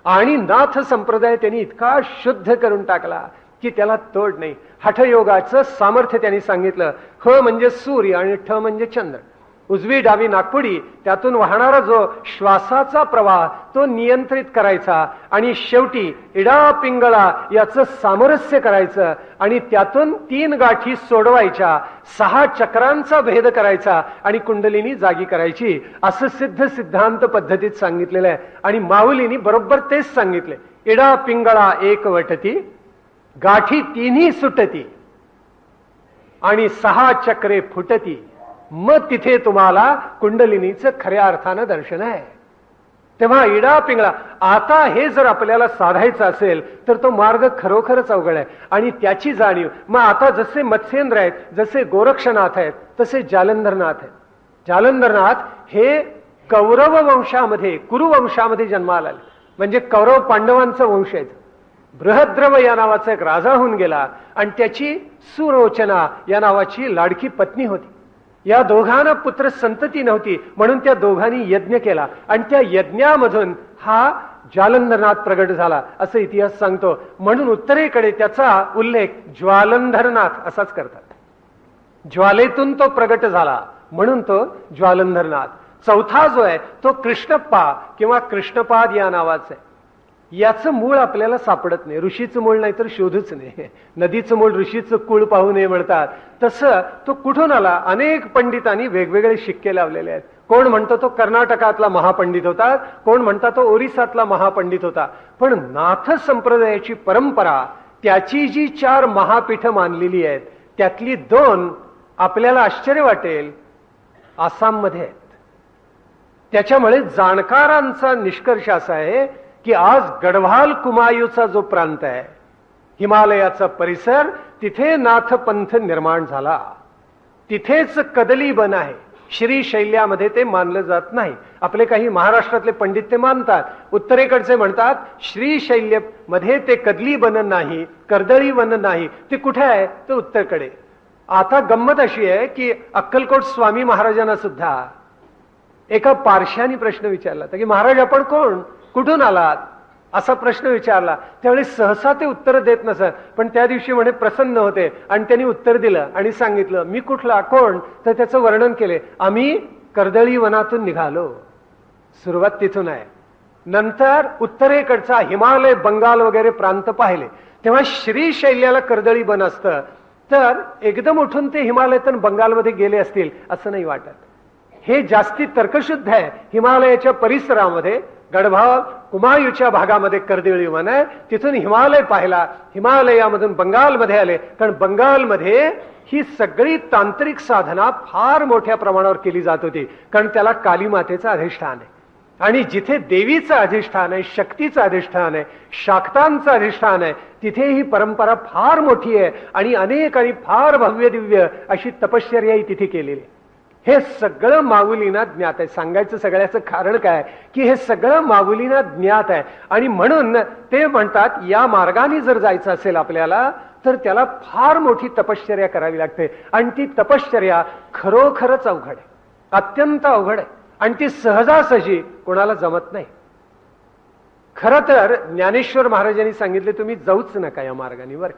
आणि नाथ संप्रदाय त्यांनी इतका शुद्ध करून टाकला की त्याला तोड नाही. हठयोगाचं सामर्थ्य त्यांनी सांगितलं. ह म्हणजे सूर्य आणि ठ म्हणजे चंद्र, उजवी डावी नागपुडी, त्यातून वाहणारा जो श्वासाचा प्रवाह तो नियंत्रित करायचा आणि शेवटी इडा पिंगळा याचं सामरस्य करायचं आणि त्यातून 3 गाठी सोडवायच्या, 6 चक्रांचा भेद करायचा आणि कुंडलिनी जागी करायची, असं सिद्ध सिद्धांत पद्धतीत सांगितलेलं आहे. आणि माऊलींनी बरोबर तेच सांगितले. इडा पिंगळा एक वटती, गाठी 3ही सुटती आणि 6 चक्रे फुटती, मग तिथे तुम्हाला कुंडलिनीचं खऱ्या अर्थानं दर्शन आहे. तेव्हा इडा पिंगळा, आता हे जर आपल्याला साधायचं असेल तर तो मार्ग खरोखरच अवघड आहे आणि त्याची जाणीव. मग आता जसे मत्स्येंद्र आहेत, जसे गोरक्षनाथ आहेत, तसे जालंधरनाथ आहेत. जालंधरनाथ हे कौरव वंशामध्ये, कुरुवंशामध्ये जन्माला आले. म्हणजे कौरव पांडवांचा वंश आहे. बृहद्रव या नावाचा एक राजा होऊन गेला आणि त्याची सुरोचना या नावाची लाडकी पत्नी होती. या दोघांना पुत्र संतती नव्हती, म्हणून त्या दोघांनी यज्ञ केला आणि त्या यज्ञामधून हा ज्वालंधरनाथ प्रगट झाला असं इतिहास सांगतो. म्हणून उत्तरेकडे त्याचा उल्लेख ज्वालंधरनाथ असाच करतात. ज्वालेतून तो प्रगट झाला म्हणून तो ज्वालंधरनाथ. चौथा जो आहे तो कृष्णप्पा किंवा कृष्णपाद या नावाचा आहे. याचं मूळ आपल्याला सापडत नाही. ऋषीचं मूळ नाही तर शोधूच नाही. नदीचं मूळ ऋषीचं कुळ पाहू नये म्हणतात, तसं तो कुठून आला. अनेक पंडितांनी वेगवेगळे शिक्के लावलेले आहेत. कोण म्हणतो तो कर्नाटकातला महापंडित होता, कोण म्हणतात तो ओरिसातला महापंडित होता. पण नाथ संप्रदायाची परंपरा, त्याची जी 4 महापीठं मानलेली आहेत त्यातली 2 आपल्याला आश्चर्य वाटेल आसाममध्ये आहेत. त्याच्यामुळे जाणकारांचा निष्कर्ष असा आहे की आज गढवाल कुमायूचा जो प्रांत आहे, हिमालयाचा परिसर, तिथे नाथपंथ निर्माण झाला. तिथेच कदली बन आहे. श्रीशैल्यामध्ये ते मानलं जात नाही. आपले काही महाराष्ट्रातले पंडित ते मानतात. उत्तरेकडचे म्हणतात श्रीशैल्य मध्ये ते कदली बन नाही, कर्दळी वन नाही. ते कुठे आहे? ते उत्तरकडे. आता गंमत अशी आहे की अक्कलकोट स्वामी महाराजांना सुद्धा एका पारशाने प्रश्न विचारला की महाराज आपण कोण, कुठून आलात, असा प्रश्न विचारला. त्यावेळी सहसा ते उत्तर देत नसत, पण त्या दिवशी म्हणे प्रसन्न होते आणि त्यांनी उत्तर दिलं आणि सांगितलं मी कुठला, कोण, तर त्याचं वर्णन केले. आम्ही कर्दळी वनातून निघालो. सुरुवात तिथून आहे. नंतर उत्तरेकडचा हिमालय, बंगाल वगैरे प्रांत पाहिले तेव्हा श्रीशैल्याला कर्दळी वन असतं. तर एकदम उठून ते हिमालयातून बंगालमध्ये गेले असतील असं नाही वाटत. हे जास्ती तर्कशुद्ध आहे. हिमालयाच्या परिसरामध्ये गढवाल कुमायूच्या भागामध्ये कर्दळी वन आहे. तिथून हिमालय पाहिला, हिमालयामधून बंगालमध्ये आले. कारण बंगालमध्ये ही सगळी तांत्रिक साधना फार मोठ्या प्रमाणावर केली जात होती. कारण त्याला कालीमातेचं अधिष्ठान आहे आणि जिथे देवीचं अधिष्ठान आहे, शक्तीचं अधिष्ठान आहे, शाक्तांचं अधिष्ठान आहे, तिथे ही परंपरा फार मोठी आहे आणि अनेक आणि फार भव्य दिव्य अशी तपश्चर्याही तिथे केलेली आहे. हे सगळं माऊलींना ज्ञात आहे. सांगायचं सगळ्याचं कारण काय की हे सगळं माऊलींना ज्ञात आहे आणि म्हणून ते म्हणतात या मार्गाने जर जायचं असेल आपल्याला तर त्याला फार मोठी तपश्चर्या करावी लागते आणि ती तपश्चर्या खरोखरच अवघड आहे, अत्यंत अवघड आहे आणि ती सहजासहजी कोणाला जमत नाही. खरं तर ज्ञानेश्वर महाराजांनी सांगितले तुम्ही जाऊच नका या मार्गाने वर.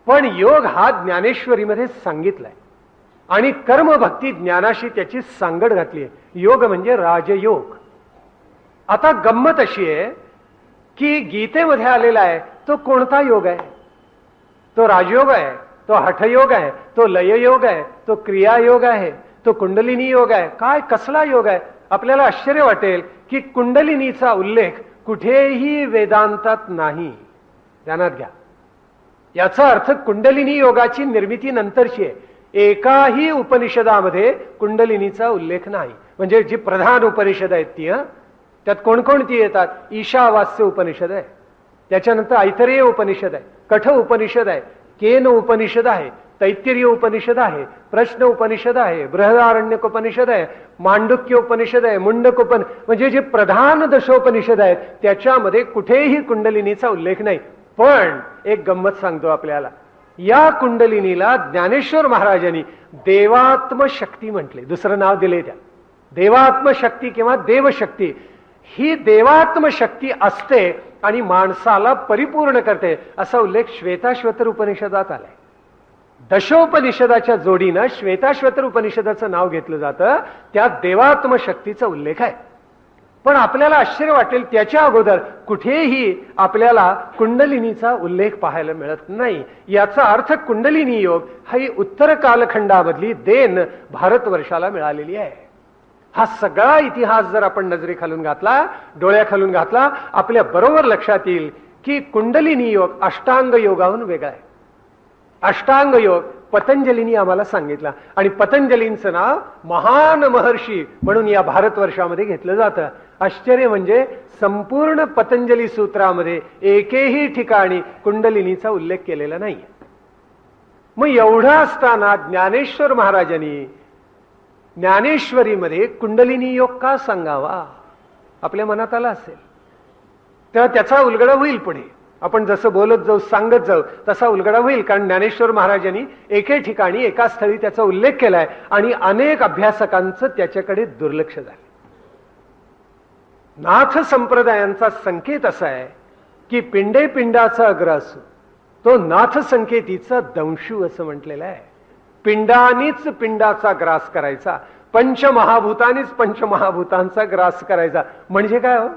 पण योग हा ज्ञानेश्वरीमध्ये सांगितलाय आणि कर्मभक्ती ज्ञानाशी त्याची सांगड घातली आहे. योग म्हणजे राजयोग. आता गंमत अशी आहे की गीतेमध्ये आलेला आहे तो कोणता योग आहे? तो राजयोग आहे, तो हठयोग आहे, तो लययोग आहे, तो क्रियायोग आहे, तो कुंडलिनी योग आहे. काय कसला योग आहे? आपल्याला आश्चर्य वाटेल की कुंडलिनीचा उल्लेख कुठेही वेदांतात नाही. ध्यानात घ्या. याचा अर्थ कुंडलिनी योगाची निर्मिती नंतरची आहे. एकाही उपनिषदामध्ये कुंडलिनीचा उल्लेख नाही. म्हणजे जी प्रधान उपनिषद आहेत ती, त्यात कोणकोणती येतात? ईशावास्य उपनिषद आहे, त्याच्यानंतर ऐतरेय उपनिषद आहे, कठ उपनिषद आहे, केन उपनिषद आहे, तैत्तिरीय उपनिषद आहे, प्रश्न उपनिषद आहे, बृहदारण्यक उपनिषद आहे, मांडुक्य उपनिषद आहे, मुंडक म्हणजे जे प्रधान दशोपनिषद आहेत त्याच्यामध्ये कुठेही कुंडलिनीचा उल्लेख नाही. पण एक गंमत सांगतो आपल्याला. या कुंडलिनीला ज्ञानेश्वर महाराजांनी देवात्मशक्ती म्हटले. दुसरं नाव दिले त्या. देवात्मशक्ती किंवा देवशक्ती. ही देवात्मशक्ती असते आणि माणसाला परिपूर्ण करते असा उल्लेख श्वेताश्वतर उपनिषदात आलाय. दशोपनिषदाच्या जोडीनं श्वेताश्वतर उपनिषदाचं नाव घेतलं जातं. त्यात देवात्मशक्तीचा उल्लेख आहे. पण आपल्याला आश्चर्य वाटेल त्याच्या अगोदर कुठेही आपल्याला कुंडलिनीचा उल्लेख पाहायला मिळत नाही. याचा अर्थ कुंडलिनी योग ही उत्तर कालखंडामधली देण भारतवर्षाला मिळालेली आहे. हा सगळा इतिहास जर आपण नजरेखालून घातला, डोळ्याखालून घातला, आपल्या बरोबर लक्षात येईल की कुंडलिनी योग अष्टांग योगाहून वेगळा आहे. अष्टांग योग पतंजलींनी आम्हाला सांगितला आणि पतंजलींचं नाव महान महर्षी म्हणून या भारतवर्षामध्ये घेतलं जातं. आश्चर्य म्हणजे संपूर्ण पतंजली सूत्रामध्ये एकही ठिकाणी कुंडलिनीचा उल्लेख केलेला नाही. मग एवढं असताना ज्ञानेश्वर महाराजांनी ज्ञानेश्वरीमध्ये कुंडलिनी योग का सांगावा आपल्या मनात आला असेल तेव्हा त्याचा उलगडा होईल. पुढे आपण जसं बोलत जाऊ सांगत जाऊ तसा उलगडा होईल. कारण ज्ञानेश्वर महाराजांनी एके ठिकाणी एका स्थळी त्याचा उल्लेख केलाय आणि अनेक अभ्यासकांचं त्याच्याकडे दुर्लक्ष झालं. नाथ संप्रदायांचा संकेत असा आहे की पिंडे पिंडाचा अग्रास तो नाथ संकेतीचा दंशू असं म्हटलेलं आहे. पिंडानीच पिंडाचा ग्रास करायचा, पंचमहाभूतानीच पंचमहाभूतांचा ग्रास करायचा. म्हणजे काय हो,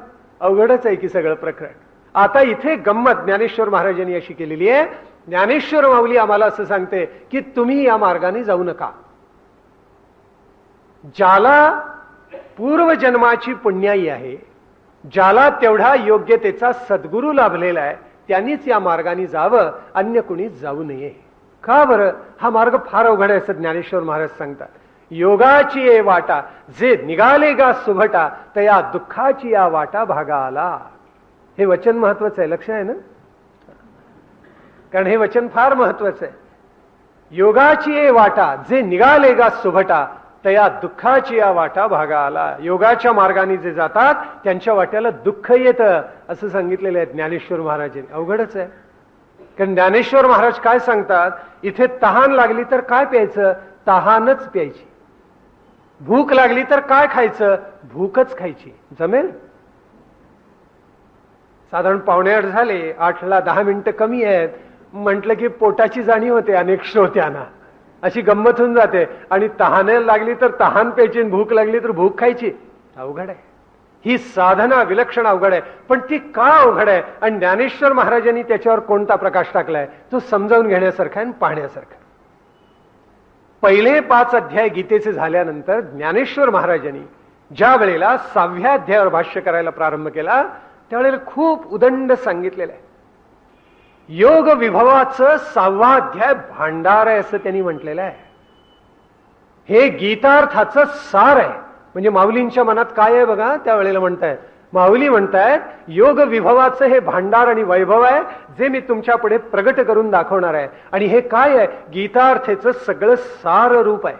अवघडच आहे की सगळं प्रकरण. आता इथे गंमत ज्ञानेश्वर महाराजांनी अशी केलेली आहे. ज्ञानेश्वर माऊली आम्हाला असं सांगते की तुम्ही या मार्गाने जाऊ नका. ज्याला पूर्वजन्माची पुण्याई आहे, ज्याला तेवढा योग्यतेचा सद्गुरू लाभलेला आहे, त्यांनीच या मार्गाने जावं, अन्य कुणी जाऊ नये. का बरं? हा मार्ग फार अवघड आहे असं ज्ञानेश्वर महाराज सांगतात. योगाची ये वाटा जे निघाले गा सुभटा तया दुःखाची या वाटा भागा आला. हे वचन महत्वाचं आहे, लक्ष आहे ना? कारण हे वचन फार महत्वाचं आहे. योगाची ये वाटा जे निघाले गा सुभटा तया दुःखाची या वाटा भागा आला. योगाच्या मार्गाने जे जातात त्यांच्या वाट्याला दुःख येतं असं सांगितलेलं आहे ज्ञानेश्वर महाराजांनी. अवघडच आहे. कारण ज्ञानेश्वर महाराज काय सांगतात, इथे तहान लागली तर काय प्यायचं? तहानच प्यायची. भूक लागली तर काय खायचं? भूकच खायची. जमेल? साधारण 7:45 झाले, 8ला 10 मिनिटं कमी आहेत म्हटलं की पोटाची जाणीव होते अनेक श्रोत्यांना. अशी गंमत होऊन जाते. आणि तहान लागली तर तहान प्यायची, भूक लागली तर भूक खायची. अवघड आहे ही साधना, विलक्षण अवघड आहे. पण ती का अवघड आहे आणि ज्ञानेश्वर महाराजांनी त्याच्यावर कोणता प्रकाश टाकलाय तो समजावून घेण्यासारखा आणि पाहण्यासारखा. पहिले 5 अध्याय गीतेचे झाल्यानंतर ज्ञानेश्वर महाराजांनी ज्या वेळेला 6व्या अध्यायावर भाष्य करायला प्रारंभ केला त्यावेळेला खूप उदंड सांगितलेलं आहे. योग विभवाचं 6वा अध्याय भांडार आहे असं त्यांनी म्हटलेलं आहे. हे गीतार्थाचं सार आहे. म्हणजे माऊलींच्या मनात काय आहे बघा, त्यावेळेला म्हणतायत, माऊली म्हणतायत योग विभवाचं हे भांडार आणि वैभव आहे जे मी तुमच्या पुढे प्रगट करून दाखवणार आहे. आणि हे काय आहे? गीतार्थेचं सगळं सार रूप आहे.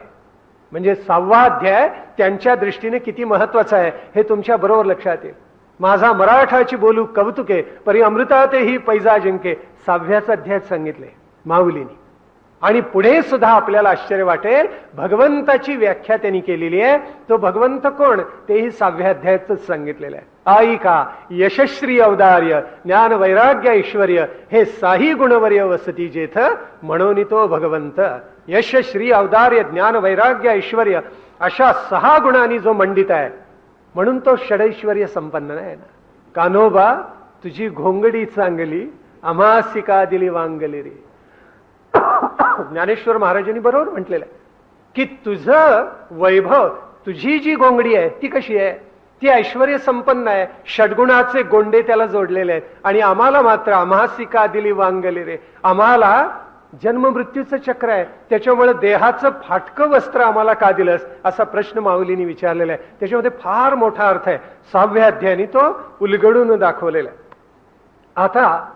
म्हणजे 6वा अध्याय त्यांच्या दृष्टीने किती महत्वाचा आहे हे तुमच्या बरोबर लक्षात येईल. माझा मराठाची बोलू कौतुके परी अमृतातेही पैजा जिंके 6व्याच अध्यायात सांगितले माऊलीनी. आणि पुढे सुद्धा आपल्याला आश्चर्य वाटेल, भगवंताची व्याख्या त्यांनी केलेली आहे. तो भगवंत कोण तेही 6व्या अध्यायातच सांगितलेलं आहे. आईका यशश्री अवदार्य ज्ञान वैराग्य ऐश्वर्य हे साही गुणवर्य वसती जेथ म्हणून तो भगवंत. यशश्री अवदार्य ज्ञान वैराग्य ऐश्वर्य अशा 6 गुणांनी जो मंडित आहे म्हणून तो षडैश्वर्य संपन्न आहे ना. कान्होबा तुझी घोंगडी चांगली अमासिका दिली वांगली रे. ज्ञानेश्वर महाराजांनी बरोबर म्हटलेलं आहे की तुझं वैभव, तुझी जी घोंगडी आहे ती कशी आहे? ती ऐश्वर्य संपन्न आहे. षडगुणाचे गोंडे त्याला जोडलेले आहेत. आणि आम्हाला मात्र अमासिका दिली वांगली रे. आम्हाला जन्म मृत्यूचं चक्र आहे, त्याच्यामुळे देहाचं फाटकं वस्त्र आम्हाला का दिलंस असा प्रश्न माऊलींनी विचारलेला आहे. त्याच्यामध्ये फार मोठा अर्थ आहे. 6व्या अध्यायाने तो उलगडून दाखवलेला आहे. आता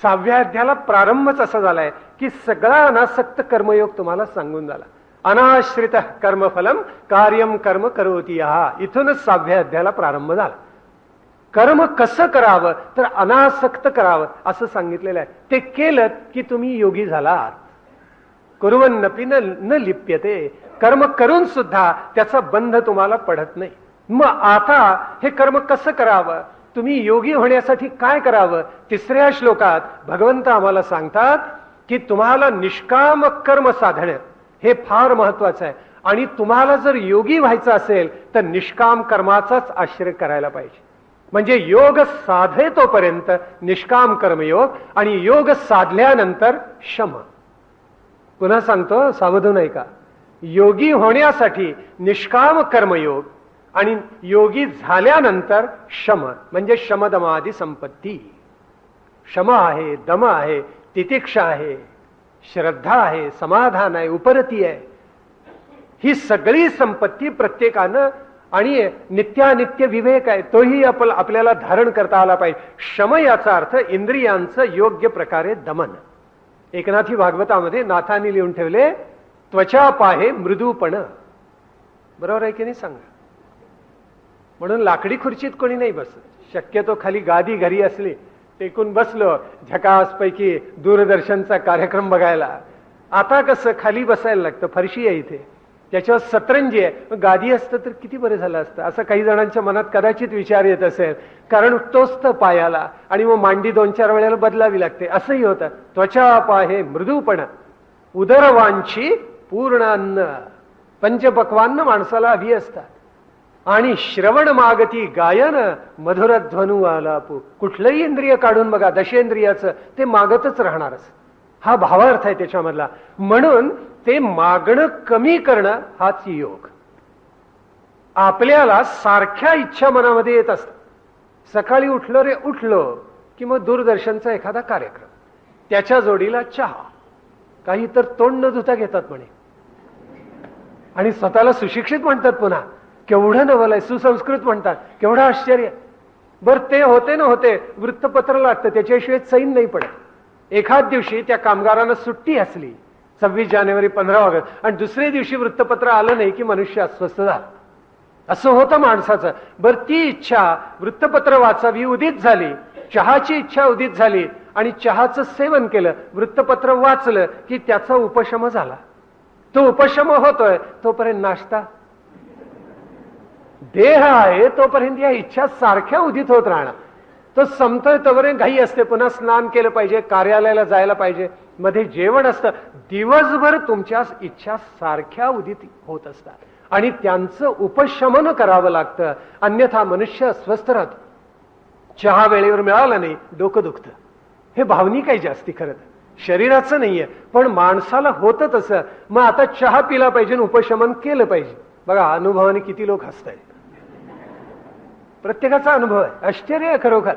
6व्या अध्यायाला प्रारंभच असा झालाय की सगळा अनासक्त कर्मयोग तुम्हाला सांगून झाला. अनाश्रित कर्मफलम कार्यम कर्म करोती हा. इथूनच 6व्या अध्यायाला प्रारंभ झाला. कर्म कसं करावं तर अनासक्त करावं असं सांगितलेलं आहे. ते केलं की तुम्ही योगी झालात. कुर्वन्नपि न लिप्यते. कर्म करून सुद्धा त्याचा बंध तुम्हाला पडत नाही. मग आता हे कर्म कसं करावं, तुम्ही योगी होण्यासाठी काय करावं? 3ऱ्या श्लोकात भगवंत आम्हाला सांगतात की तुम्हाला निष्काम कर्म साधणं हे फार महत्वाचं आहे. आणि तुम्हाला जर योगी व्हायचं असेल तर निष्काम कर्माचाच आश्रय करायला पाहिजे. म्हणजे योग साधे तोपर्यंत निष्काम कर्मयोग आणि योग साधल्यानंतर शम. पुन्हा सांगतो, सावधान ऐका. योगी होण्यासाठी निष्काम कर्मयोग आणि योगी झाल्यानंतर शम म्हणजे शमदमादी संपत्ती. शम आहे, दम आहे, तितिक्षा आहे, श्रद्धा आहे, समाधान आहे, उपरती आहे. ही सगळी संपत्ती प्रत्येकानं आणि नित्यानित्य विवेक आहे तोही आपल्याला धारण करता आला पाहिजे. शम याचा अर्थ इंद्रियांचं योग्य प्रकारे दमन. एकनाथी भागवतामध्ये नाथांनी लिहून ठेवले त्वचा पाहे मृदूपण. बरोबर आहे की नाही सांगा. म्हणून लाकडी खुर्चीत कोणी नाही बसत. शक्यतो खाली गादी घरी असली टेकून बसलो झकासपैकी दूरदर्शनचा कार्यक्रम बघायला. आता कसं खाली बसायला लागतं, फरशी आहे इथे, त्याच्यावर सतरंजी आहे, गादी असतं तर किती बरं झालं असतं असं काही जणांच्या मनात कदाचित विचार येत असेल. कारण टोचतं पायाला आणि मग मांडी 2-4 वेळेला बदलावी लागते. असंही होतं. त्वचा पाहे मृदूपण उदरवांची पूर्ण अन्न, पंचपक्वान्न माणसाला हवी असतात. आणि श्रवण मागती गायन मधुरध्वनु आलापू. कुठलंही इंद्रिय काढून बघा, दशेंद्रियाचं ते मागतच राहणारच. हा भावार्थ आहे त्याच्यामधला. म्हणून ते मागणं कमी करणं हाच योग. आपल्याला सारख्या इच्छा मनामध्ये येत असतात. सकाळी उठलो रे उठलो की मग दूरदर्शनचा एखादा कार्यक्रम, त्याच्या जोडीला चहा, काही तर तोंड न धुता घेतात म्हणे आणि स्वतःला सुशिक्षित म्हणतात. पुन्हा केवढं नवल आहे, सुसंस्कृत म्हणतात, केवढं आश्चर्य. बर ते होते न होते वृत्तपत्र लागतं, त्याच्याशिवाय चैन नाही पडत. एखाद दिवशी त्या कामगारांना सुट्टी असली 26 जानेवारी 15 ऑगस्ट आणि दुसऱ्या दिवशी वृत्तपत्र आलं नाही की मनुष्य अस्वस्थ झाला. असं होतं माणसाचं. बर ती इच्छा वृत्तपत्र वाचावी उदित झाली, चहाची इच्छा उदित झाली आणि चहाचं सेवन केलं, वृत्तपत्र वाचलं की त्याचा उपशम झाला. तो उपशम होतोय तोपर्यंत नाश्ता, देह आहे तोपर्यंत या इच्छा सारख्या उदित होत राहणार. तो संपतोय तोपर्यंत घाई असते, पुन्हा स्नान केलं पाहिजे, कार्यालयाला जायला पाहिजे, मध्ये जेवण असतं. दिवसभर तुमच्या इच्छा सारख्या उदित होत असतात आणि त्यांचं उपशमन करावं लागतं, अन्यथा मनुष्य अस्वस्थ राहतो. चहा वेळेवर मिळाला नाही डोकं दुखतं. हे भावनिक आहे जास्ती, खरं शरीराचं नाहीये, पण माणसाला होतं तसं. मग आता चहा पिला पाहिजे, उपशमन केलं पाहिजे. बघा अनुभवाने किती लोक हसतायत. प्रत्येकाचा अनुभव आहे, आश्चर्य आहे खरोखर.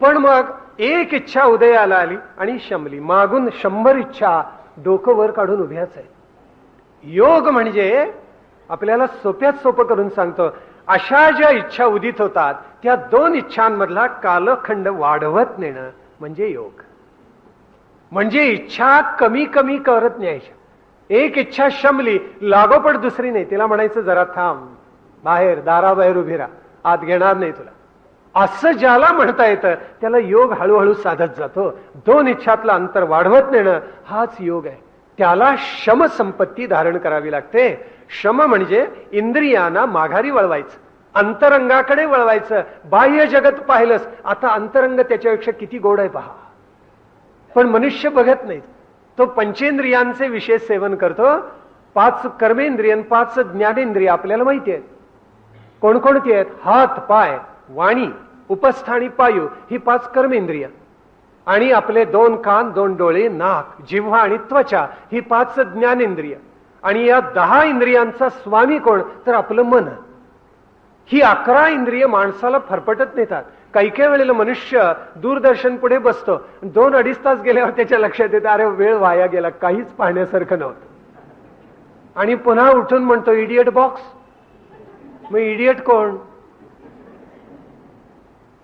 पण मग एक इच्छा उदयाला आली आणि शमली, मागून 100 इच्छा डोकं वर काढून उभ्याच आहे. योग म्हणजे आपल्याला सोप्यात सोपं करून सांगतो, अशा ज्या इच्छा उदित होतात त्या 2 इच्छांमधला कालखंड वाढवत नेणं म्हणजे योग. म्हणजे इच्छा कमी कमी करत न्यायच्या. एक इच्छा शमली, लागोपड दुसरी नाही, तिला म्हणायचं जरा थांब, बाहेर दाराबाहेर उभी राहा, आत घेणार नाही तुला. असं ज्याला म्हणता येतं त्याला योग हळूहळू साधत जातो. 2 इच्छातलं अंतर वाढवत नेणं हाच योग आहे. त्याला शम संपत्ती धारण करावी लागते. शम म्हणजे इंद्रियांना माघारी वळवायचं, अंतरंगाकडे वळवायचं. बाह्य जगत पाहिलंस, आता अंतरंग त्याच्यापेक्षा किती गोड आहे पहा. पण मनुष्य बघत नाही. तो पंचेंद्रियांचे विशेष सेवन करतो. 5 कर्मेंद्रिय, 5 ज्ञानेंद्रिय आपल्याला माहिती आहेत. कोणकोणती आहेत? हात, पाय, वाणी, उपस्थानी पायू, ही 5 कर्मेंद्रिय. आणि आपले 2 कान, 2 डोळे, नाक, जिव्हा आणि त्वचा, ही 5 ज्ञानेंद्रिय. आणि या 10 इंद्रियांचा स्वामी कोण? तर आपलं मन. ही 11 इंद्रिय माणसाला फरफटत नेतात. काही काही वेळेला मनुष्य दूरदर्शन पुढे बसतो, 2-2.5 तास गेल्यावर त्याच्या लक्षात येतं अरे वेळ वाया गेला, काहीच पाहण्यासारखं नव्हतं. आणि पुन्हा उठून म्हणतो इडियट बॉक्स. मग इडियट कोण?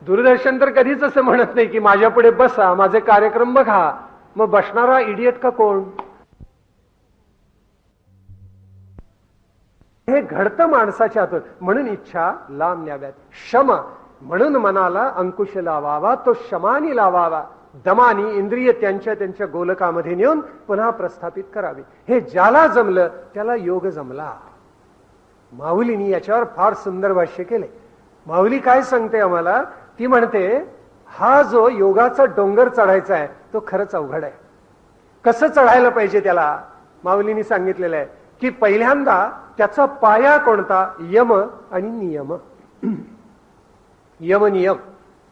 दूरदर्शन तर कधीच असं म्हणत नाही की माझ्या पुढे बसा, माझे कार्यक्रम बघा. मग बसणारा इडियट का कोण? हे घडतं माणसाच्या हातून. म्हणून इच्छा लांब न्याव्यात. शम म्हणून मनाला अंकुश लावावा, तो शमानी लावावा. दमानी इंद्रिय त्यांच्या त्यांच्या गोलकामध्ये नेऊन पुन्हा प्रस्थापित करावी. हे ज्याला जमलं त्याला योग जमला. माऊलींनी याच्यावर फार सुंदर भाष्य केले. माऊली काय सांगते आम्हाला? ती म्हणते हा जो योगाचा डोंगर चढायचा आहे तो खरंच अवघड आहे. कसं चढायला पाहिजे त्याला? माऊलींनी सांगितलेलं आहे की पहिल्यांदा त्याचा पाया कोणता? यम आणि नियम. यम नियम.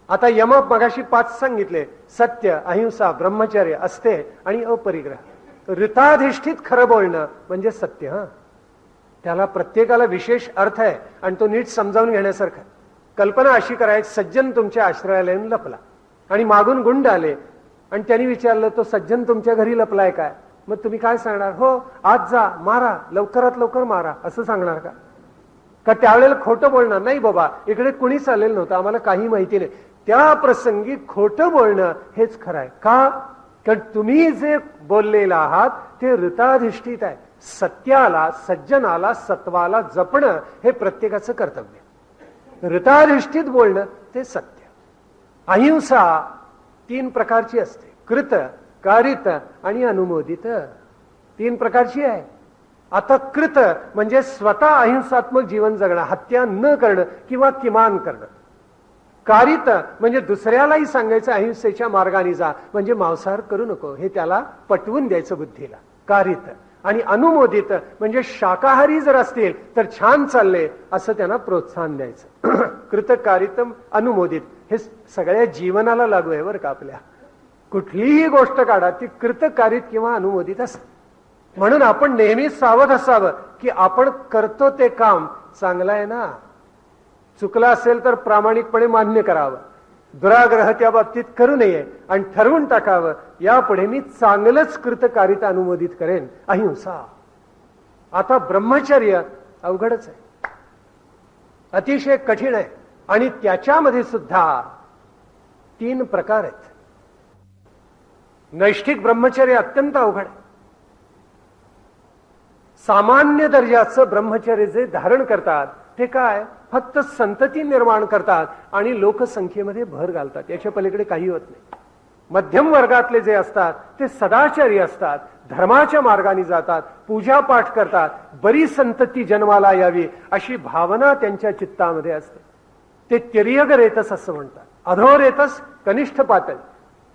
आता यम मगाशी 5 सांगितले, सत्य, अहिंसा, ब्रह्मचर्य, अस्ते आणि अपरिग्रह. ऋताधिष्ठित खरं बोलणं म्हणजे सत्य. हा त्याला प्रत्येकाला विशेष अर्थ आहे आणि तो नीट समजावून घेण्यासारखा. कल्पना अशी करायची, सज्जन तुमच्या आश्रयाला येऊन लपला आणि मागून गुंड आले आणि त्यांनी विचारलं तो सज्जन तुमच्या घरी लपलाय काय? मग तुम्ही काय सांगणार? हो आज जा, मारा, लवकरात लवकर मारा, असं सांगणार का? का त्यावेळेला खोटं बोलणार? नाही बाबा, इकडे कुणीच आलेलं नव्हतं, आम्हाला काही माहिती नाही. त्या प्रसंगी खोटं बोलणं हेच खरं आहे. का? कारण तुम्ही जे बोललेला आहात ते ऋताधिष्ठित आहे, सत्याला, सज्जनाला, सत्वाला जपणं हे प्रत्येकाचं कर्तव्य. ऋताधिष्ठित बोलणं ते सत्य. अहिंसा 3 प्रकारची असते. कृत, कारित आणि अनुमोदित 3 प्रकारची आहे. आता कृत म्हणजे स्वतः अहिंसात्मक जीवन जगणं, हत्या न करणं किंवा किमान करणं. कारित म्हणजे दुसऱ्यालाही सांगायचं अहिंसेच्या मार्गाने जा, म्हणजे मांसाहार करू नको हे त्याला पटवून द्यायचं बुद्धीला, कारित. आणि अनुमोदित म्हणजे शाकाहारी जर असतील तर छान चालले असं त्यांना प्रोत्साहन द्यायचं. कृत, कारित, अनुमोदित हे सगळ्या जीवनाला लागू आहे बरं का. आपल्या कुठलीही गोष्ट काढा ती कृत, कारित किंवा अनुमोदित असते. म्हणून आपण नेहमी सावध असावं की आपण करतो ते काम चांगलं आहे ना. चुकलं असेल तर प्रामाणिकपणे मान्य करावं, दुराग्रह त्या बाबतीत करू नये आणि ठरवून टाकावं यापुढे मी चांगलंच कृतकारिता अनुमोदित करेन. अहिंसा. आता ब्रह्मचर्य अवघडच आहे, अतिशय कठीण आहे आणि त्याच्यामध्ये सुद्धा 3 प्रकार आहेत. नैष्ठिक ब्रह्मचर्य अत्यंत अवघड आहे. सामान्य दर्जाचं ब्रह्मचर्य जे धारण करतात ते काय, फक्त संतती निर्माण करतात आणि लोकसंख्येमध्ये भर घालतात, याच्या पलीकडे काही होत नाही. मध्यम वर्गातले जे असतात ते सदाचारी असतात, धर्माच्या मार्गाने जातात, पूजापाठ करतात, बरी संतती जन्माला यावी अशी भावना त्यांच्या चित्तामध्ये असते. ते तिर्यक रेतस असं म्हणतात. अधो रेतस कनिष्ठ पातळी,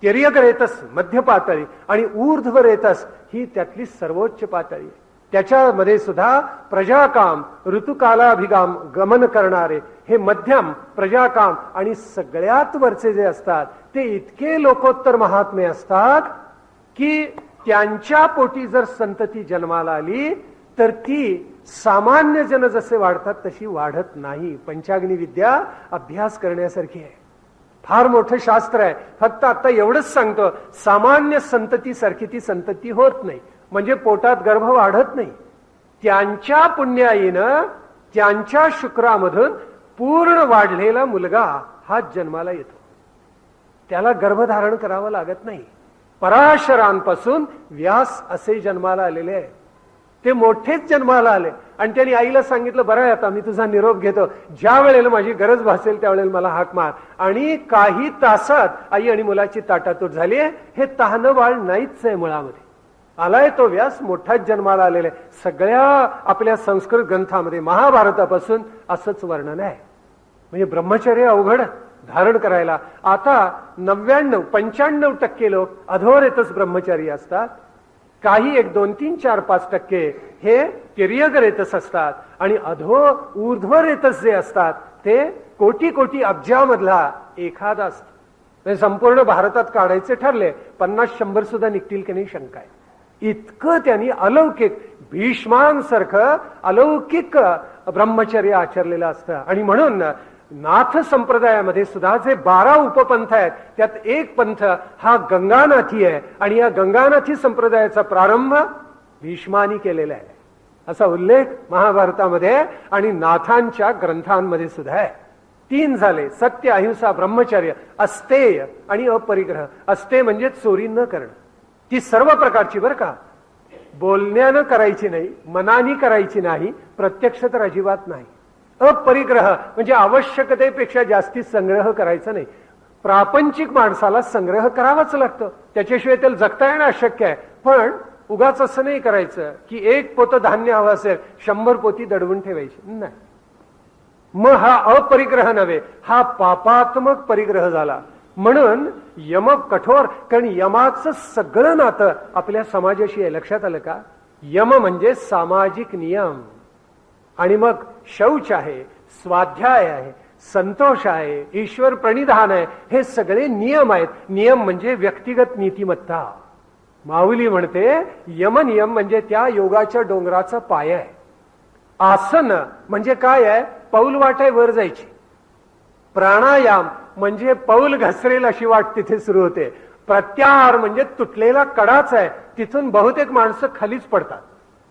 तिर्यक रेतस मध्य पातळी आणि ऊर्ध्व रेतस ही त्यातली सर्वोच्च पातळी आहे. त्याच्यामध्ये सुद्धा प्रजाकाम, ऋतुकालाभिगाम गमन करणारे हे मध्यम, प्रजाकाम आणि सगळ्यात वरचे जे असतात ते इतके लोकोत्तर महात्मे असतात की त्यांच्या पोटी जर संतती जन्माला आली तर ती सामान्य जन जसे वाढतात तशी वाढत नाही. पंचाग्नी विद्या अभ्यास करण्यासारखी आहे, फार मोठं शास्त्र आहे. फक्त आता एवढंच सांगतो, सामान्य संतती सारखी ती संतती होत नाही, म्हणजे पोटात गर्भ वाढत नाही. त्यांच्या पुण्याईनं त्यांच्या शुक्रामधून पूर्ण वाढलेला मुलगा हा जन्माला येतो. त्याला गर्भधारण करावं लागत नाही. पराशरांपासून व्यास असे जन्माला आलेले आहे. ते मोठेच जन्माला आले आणि त्यांनी आईला सांगितलं, बरं आहे आता मी तुझा निरोप घेतो, ज्या वेळेला माझी गरज भासेल त्यावेळेला मला हाक मार. आणि काही तासात आई आणि मुलाची ताटातूट झाली. हे तहानं बाळ नाहीच आहे, मुळामध्ये आलाय तो व्यास, मोठाच जन्माला आलेला आहे. सगळ्या आपल्या संस्कृत ग्रंथामध्ये महाभारतापासून असंच वर्णन आहे. म्हणजे ब्रह्मचर्य अवघड धारण करायला. आता 95% लोक अधोरेतच ब्रह्मचारी असतात. काही 1, 2, 3, 4, 5% हे तिर्यक रेतस असतात आणि अधो ऊर्ध्व रेतस जे असतात ते कोटी कोटी अब्जामधला एखादा असतो. संपूर्ण भारतात काढायचे ठरले 50-100 सुद्धा निघतील की नाही शंका आहे. इतकं त्यांनी अलौकिक, भीष्मांसारखं अलौकिक ब्रह्मचर्य आचरलेलं असतं. आणि म्हणून नाथ संप्रदायामध्ये सुद्धा जे 12 उपपंथ आहेत त्यात एक पंथ हा गंगानाथी आहे आणि या गंगानाथी संप्रदायाचा प्रारंभ भीष्मानी केलेला आहे असा उल्लेख महाभारतामध्ये आणि नाथांच्या ग्रंथांमध्ये सुद्धा आहे. 3 झाले, सत्य, अहिंसा, ब्रह्मचर्य, अस्तेय आणि अपरिग्रह. अस्तेय म्हणजे चोरी न करणं. ती सर्व प्रकारची बरं का, बोलण्यानं करायची नाही, मनानी करायची नाही, प्रत्यक्ष तर अजिबात नाही. अपरिग्रह म्हणजे आवश्यकतेपेक्षा जास्ती संग्रह करायचा नाही. प्रापंचिक माणसाला संग्रह करावाच लागतो, त्याच्याशिवाय त्याला जगता येणं अशक्य आहे. पण उगाच असं नाही करायचं की 1 पोतं धान्य हवं असेल 100 पोती दडवून ठेवायची नाही. मग हा अपरिग्रह नव्हे, हा पापात्मक परिग्रह झाला. म्हणून यम कठोर, कारण यमाचं सगळं नातं आपल्या समाजाशी आहे. लक्षात आलं का? यम म्हणजे सामाजिक नियम. आणि मग शौच आहे, स्वाध्याय आहे, संतोष आहे, ईश्वर प्रणिधान आहे, हे सगळे नियम आहेत. नियम म्हणजे व्यक्तिगत नीतिमत्ता. माऊली म्हणते यमनियम म्हणजे त्या योगाच्या डोंगराचा पाय आहे. आसन म्हणजे काय आहे? पाऊल वाट आहे वर जायची. प्राणायाम म्हणजे पाऊल घसरेल अशी वाट तिथे सुरू होते. प्रत्याहार म्हणजे तुटलेला कडाच आहे, तिथून बहुतेक माणसं खालीच पडतात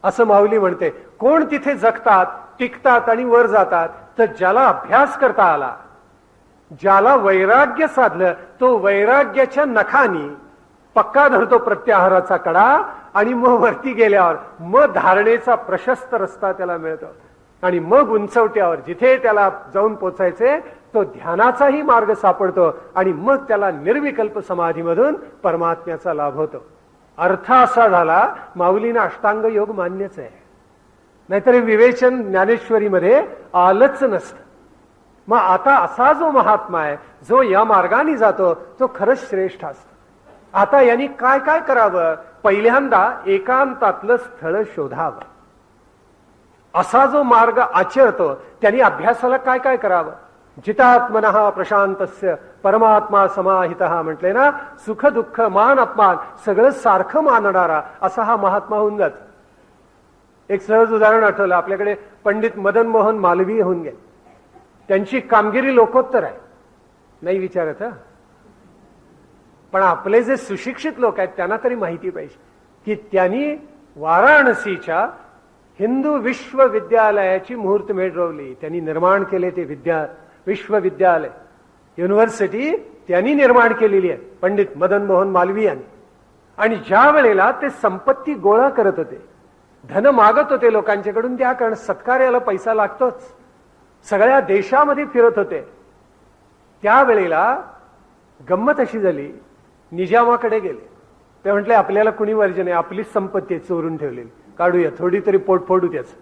असं माऊली म्हणते. कोण तिथे जगतात, टिकतात आणि वर जातात? तर ज्याला अभ्यास करता आला, ज्याला वैराग्य साधलं, तो वैराग्याच्या नखानी पक्का धरतो प्रत्याहाराचा कडा, आणि मग वरती गेल्यावर मग धारणेचा प्रशस्त रस्ता त्याला मिळतो, आणि मग उंचवट्यावर जिथे त्याला जाऊन पोचायचे तो ध्यानाचाही मार्ग सापडतो, आणि मग त्याला निर्विकल्प समाधीमधून परमात्म्याचा लाभ होतो. अर्थ असा झाला, माऊलींना अष्टांग योग मान्यच आहे, नाहीतर विवेचन ज्ञानेश्वरीमध्ये आलंच नसतं. मग आता असा जो महात्मा आहे, जो या मार्गाने जातो, तो खरंच श्रेष्ठ असतो. आता यांनी काय काय करावं? पहिल्यांदा एकांतातलं स्थळ शोधावं. असा जो मार्ग आचरतो त्यांनी अभ्यासाला काय काय करावं? जितात्मनः प्रशांतस्य परमात्मा समाहितः म्हटले ना, सुख दुःख मान अपमान सगळं सारखं मानणारा असा हा महात्मा होऊन जातो. एक सहज उदाहरण आठवलं, आपल्याकडे पंडित मदन मोहन मालवीय होऊन गेले. त्यांची कामगिरी लोकोत्तर आहे, नाही विचारत हा, पण आपले जे सुशिक्षित लोक आहेत त्यांना तरी माहिती पाहिजे की त्यांनी वाराणसीच्या हिंदू विश्वविद्यालयाची मुहूर्तमेढ रोवली. त्यांनी निर्माण केले ते विश्वविद्यालय, युनिव्हर्सिटी त्यांनी निर्माण केलेली आहे पंडित मदन मोहन मालवीय यांनी. आणि ज्या वेळेला ते संपत्ती गोळा करत होते, धन मागत होते लोकांच्याकडून, त्या कारण सत्कार्याला पैसा लागतोच, सगळ्या देशामध्ये फिरत होते, त्यावेळेला गंमत अशी झाली, निजामाकडे गेले. ते म्हटले आपल्याला कुणी वर्जन आहे, आपलीच संपत्ती चोरून ठेवलेली, काढूया थोडी तरी पोट फोडू त्याच.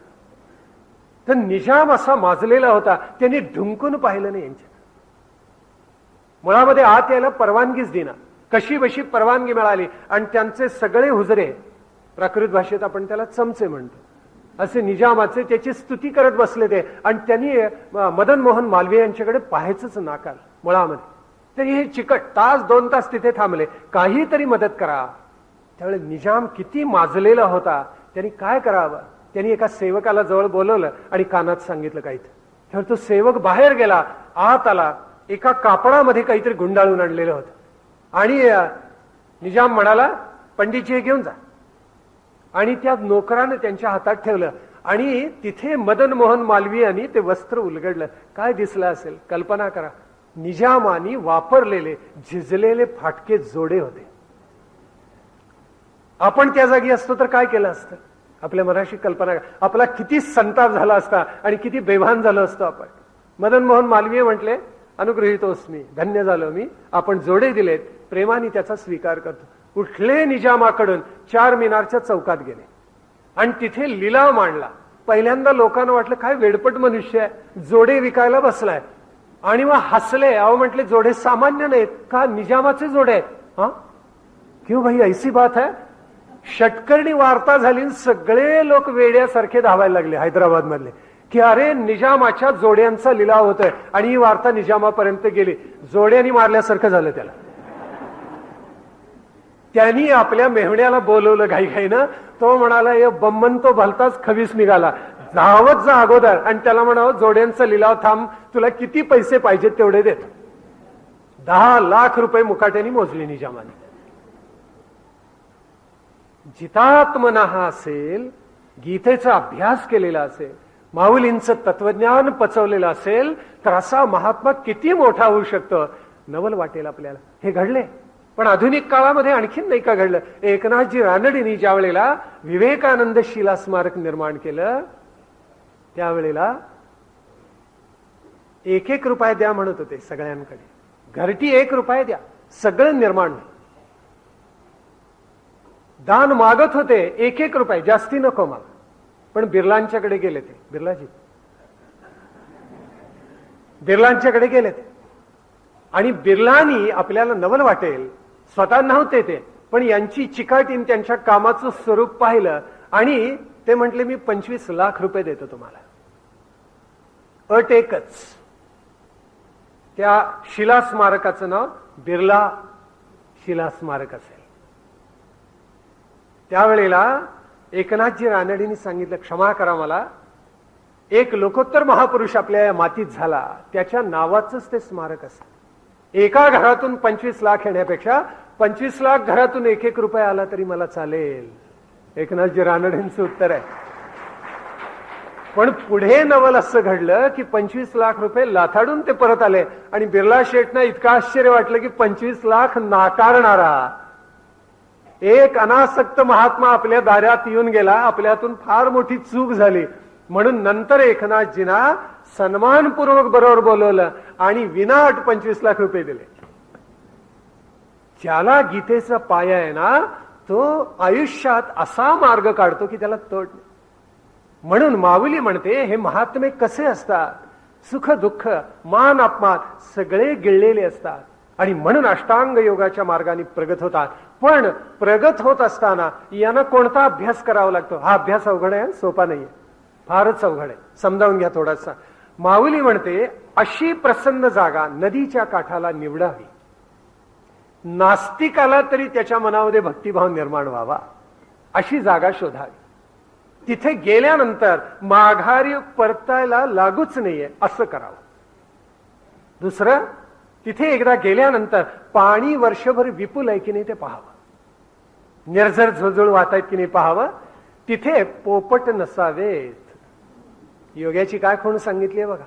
तर निजाम असा माजलेला होता, त्यांनी ढुंकून पाहिलं नाही यांच्या. मुळामध्ये आत यायला परवानगीच देना, कशी बशी परवानगी मिळाली, आणि त्यांचे सगळे हुजरे, प्राकृत भाषेत आपण त्याला चमचे म्हणतो, असे निजामाचे त्याची स्तुती करत बसले ते. आणि त्यांनी मदन मोहन मालवीय यांच्याकडे पाहायचंच नाकार मुळामध्ये. तरी हे चिकट तास 2 तास तिथे थांबले, काहीतरी मदत करा. त्यावेळी निजाम किती माजलेला होता, त्यांनी काय करावं? त्यांनी एका सेवकाला जवळ बोलवलं आणि कानात सांगितलं काहीतरी. त्यावेळी तो सेवक बाहेर गेला, आत आला, एका कापडामध्ये काहीतरी गुंडाळून आणलेलं होतं. आणि निजाम म्हणाला पंडितजी हे घेऊन जा. आणि त्या नोकरानं त्यांच्या हातात ठेवलं, आणि तिथे मदन मोहन मालवीय यांनी ते वस्त्र उलगडलं. काय दिसलं असेल कल्पना करा, निजामानी वापरलेले झिजलेले फाटके जोडे होते. आपण त्या जागी असतो तर काय केलं असतं? आपल्या मनाशी कल्पना, आपला किती संताप झाला असता आणि किती बेभान झालो असतो आपण. मदन मोहन मालवीय म्हटले अनुगृहीतोस्मी, धन्य झालो मी, आपण जोडे दिलेत, प्रेमाने त्याचा स्वीकार करतो. उठले निजामाकडून, 4 मिनारच्या चौकात गेले आणि तिथे लिलाव मांडला. पहिल्यांदा लोकांना वाटलं काय वेडपट मनुष्य आहे, जोडे विकायला बसलाय. आणि मग हसले. अहो म्हटले जोडे सामान्य नाहीत का, निजामाचे जोडे आहेत. हा क्यों भाई ऐसी बात है? षटकर्णी वार्ता झाली, सगळे लोक वेड्यासारखे धावायला लागले हैदराबाद मधले की अरे निजामाच्या जोड्यांचा लिलाव होतोय. आणि ही वार्ता निजामापर्यंत गेली. जोड्यांनी मारल्यासारखं झालं त्याला. त्यांनी आपल्या मेहण्याला बोलवलं घाईघाईनं. तो म्हणाला ये बम्मन तो भलताच खवीस निघाला, धावत जा अगोदर आणि त्याला म्हणावं जोड्यांचा लिलाव थांब, तुला किती पैसे पाहिजेत तेवढे देत. 10 लाख रुपये मुकाट्याने मोजले निजामाने. जितात्मनः असेल, गीतेचा अभ्यास केलेला असेल, माऊलींचं तत्वज्ञान पचवलेलं असेल, तर असा महात्मा किती मोठा होऊ शकतो नवल वाटेल आपल्याला. हे घडले, पण आधुनिक काळामध्ये आणखीन नाही का घडलं. एकनाथजी रानडेंनी ज्या वेळेला विवेकानंद शिला स्मारक निर्माण केलं, त्यावेळेला 1-1 रुपया द्या म्हणत होते सगळ्यांकडे. घरटी 1 रुपया द्या, सगळं निर्माण. दान मागत होते 1-1 रुपये, जास्ती नको मला. पण बिर्लांच्याकडे गेले ते, बिर्लांच्याकडे गेले ते. आणि बिर्लांनी आपल्याला नवल वाटेल, स्वतः नव्हते ते, पण यांची चिकाटीन त्यांच्या कामाचं स्वरूप पाहिलं आणि ते म्हटले मी 25 लाख रुपये देतो तुम्हाला. अट एकच, त्या शिला स्मारकाचं नाव बिर्ला शिला स्मारक असेल. त्यावेळेला एकनाथजी रानडेंनी सांगितलं क्षमा करा मला, एक लोकोत्तर महापुरुष आपल्या या मातीत झाला, त्याच्या नावाचंच ते स्मारक असतं. एका घरातून 25 लाख येण्यापेक्षा 25 लाख घरातून 1-1 रुपया आला तरी मला चालेल. एकनाथजी रानडेंचं उत्तर आहे. पण पुढे नवल असं घडलं की 25 लाख रुपये लाथाडून ते परत आले आणि बिर्ला शेठना इतकं आश्चर्य वाटलं की 25 लाख नाकारणारा एक अनासक्त महात्मा आपल्या दारात येऊन गेला, आपल्यातून फार मोठी चूक झाली म्हणून नंतर एकनाथजींना सन्मानपूर्वक बरोबर बोलवलं आणि विनाअट 25 लाख रुपये दिले. ज्याला गीतेचा पाया आहे ना, तो आयुष्यात असा मार्ग काढतो की त्याला तोड नाही. म्हणून माऊली म्हणते हे महात्मे कसे असतात, सुख दुःख मान अपमान सगळे गिळलेले असतात आणि म्हणून अष्टांग योगाच्या मार्गाने प्रगत होतात. पण प्रगत होत असताना यांना कोणता अभ्यास करावा लागतो? हा अभ्यास अवघड आहे, सोपा नाहीये, फारच अवघड आहे. समजावून घ्या थोडासा. माऊली म्हणते अशी प्रसन्न जागा नदीच्या काठाला निवडावी, नास्तिकाला तरी त्याच्या मनामध्ये भक्तिभाव निर्माण व्हावा अशी जागा शोधावी. तिथे गेल्यानंतर माघारी परतायला लागूच नाहीये असं करावं. दुसरं, तिथे एकदा गेल्यानंतर पाणी वर्षभर विपुल आहे की नाही ते पाहावं, निर्झर झुळझुळ वाहतायत की नाही पाहावं. तिथे पोपट नसावेत. योग्याची काय खूण सांगितली आहे बघा.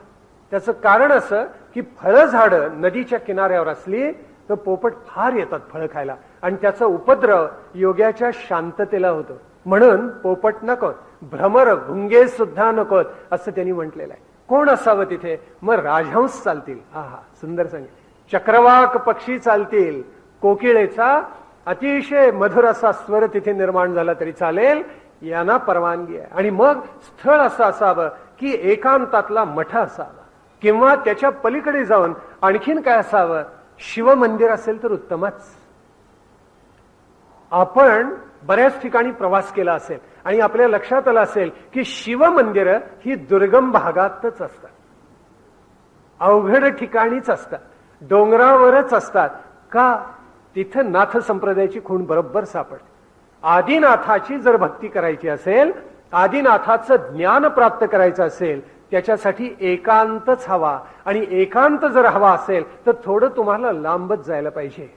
त्याचं कारण असं की फळं झाडं नदीच्या किनाऱ्यावर असली तर पोपट फार येतात फळं खायला आणि त्याचा उपद्रव योग्याच्या शांततेला होतो. म्हणून पोपट नकोत, भ्रमर भुंगे सुद्धा नकोत असं त्यांनी म्हटलेलं आहे. कोण असावं तिथे? मग राजहंस चालतील. हा सुंदर सांगितलं. चक्रवाक पक्षी चालतील. कोकिळेचा अतिशय मधुर असा स्वर तिथे निर्माण झाला तरी चालेल, यांना परवानगी आहे. आणि मग स्थळ असं असावं की एकांतातला मठ असावा किंवा त्याच्या पलीकडे जाऊन आणखीन काय असावं, शिवमंदिर असेल तर उत्तमच. आपण बऱ्याच ठिकाणी प्रवास केला असेल आणि आपल्या लक्षात आलं असेल की शिवमंदिर ही दुर्गम भागातच असतात, अवघड ठिकाणीच असतात, डोंगरावरच असतात. का? तिथं नाथ संप्रदायाची खूण बरोबर सापडते. आदिनाथाची जर भक्ती करायची असेल, आदिनाथाचं ज्ञान प्राप्त करायचं असेल, त्याच्यासाठी एकांतच हवा. आणि एकांत जर हवा असेल तर थोडं तुम्हाला लांबच जायला पाहिजे.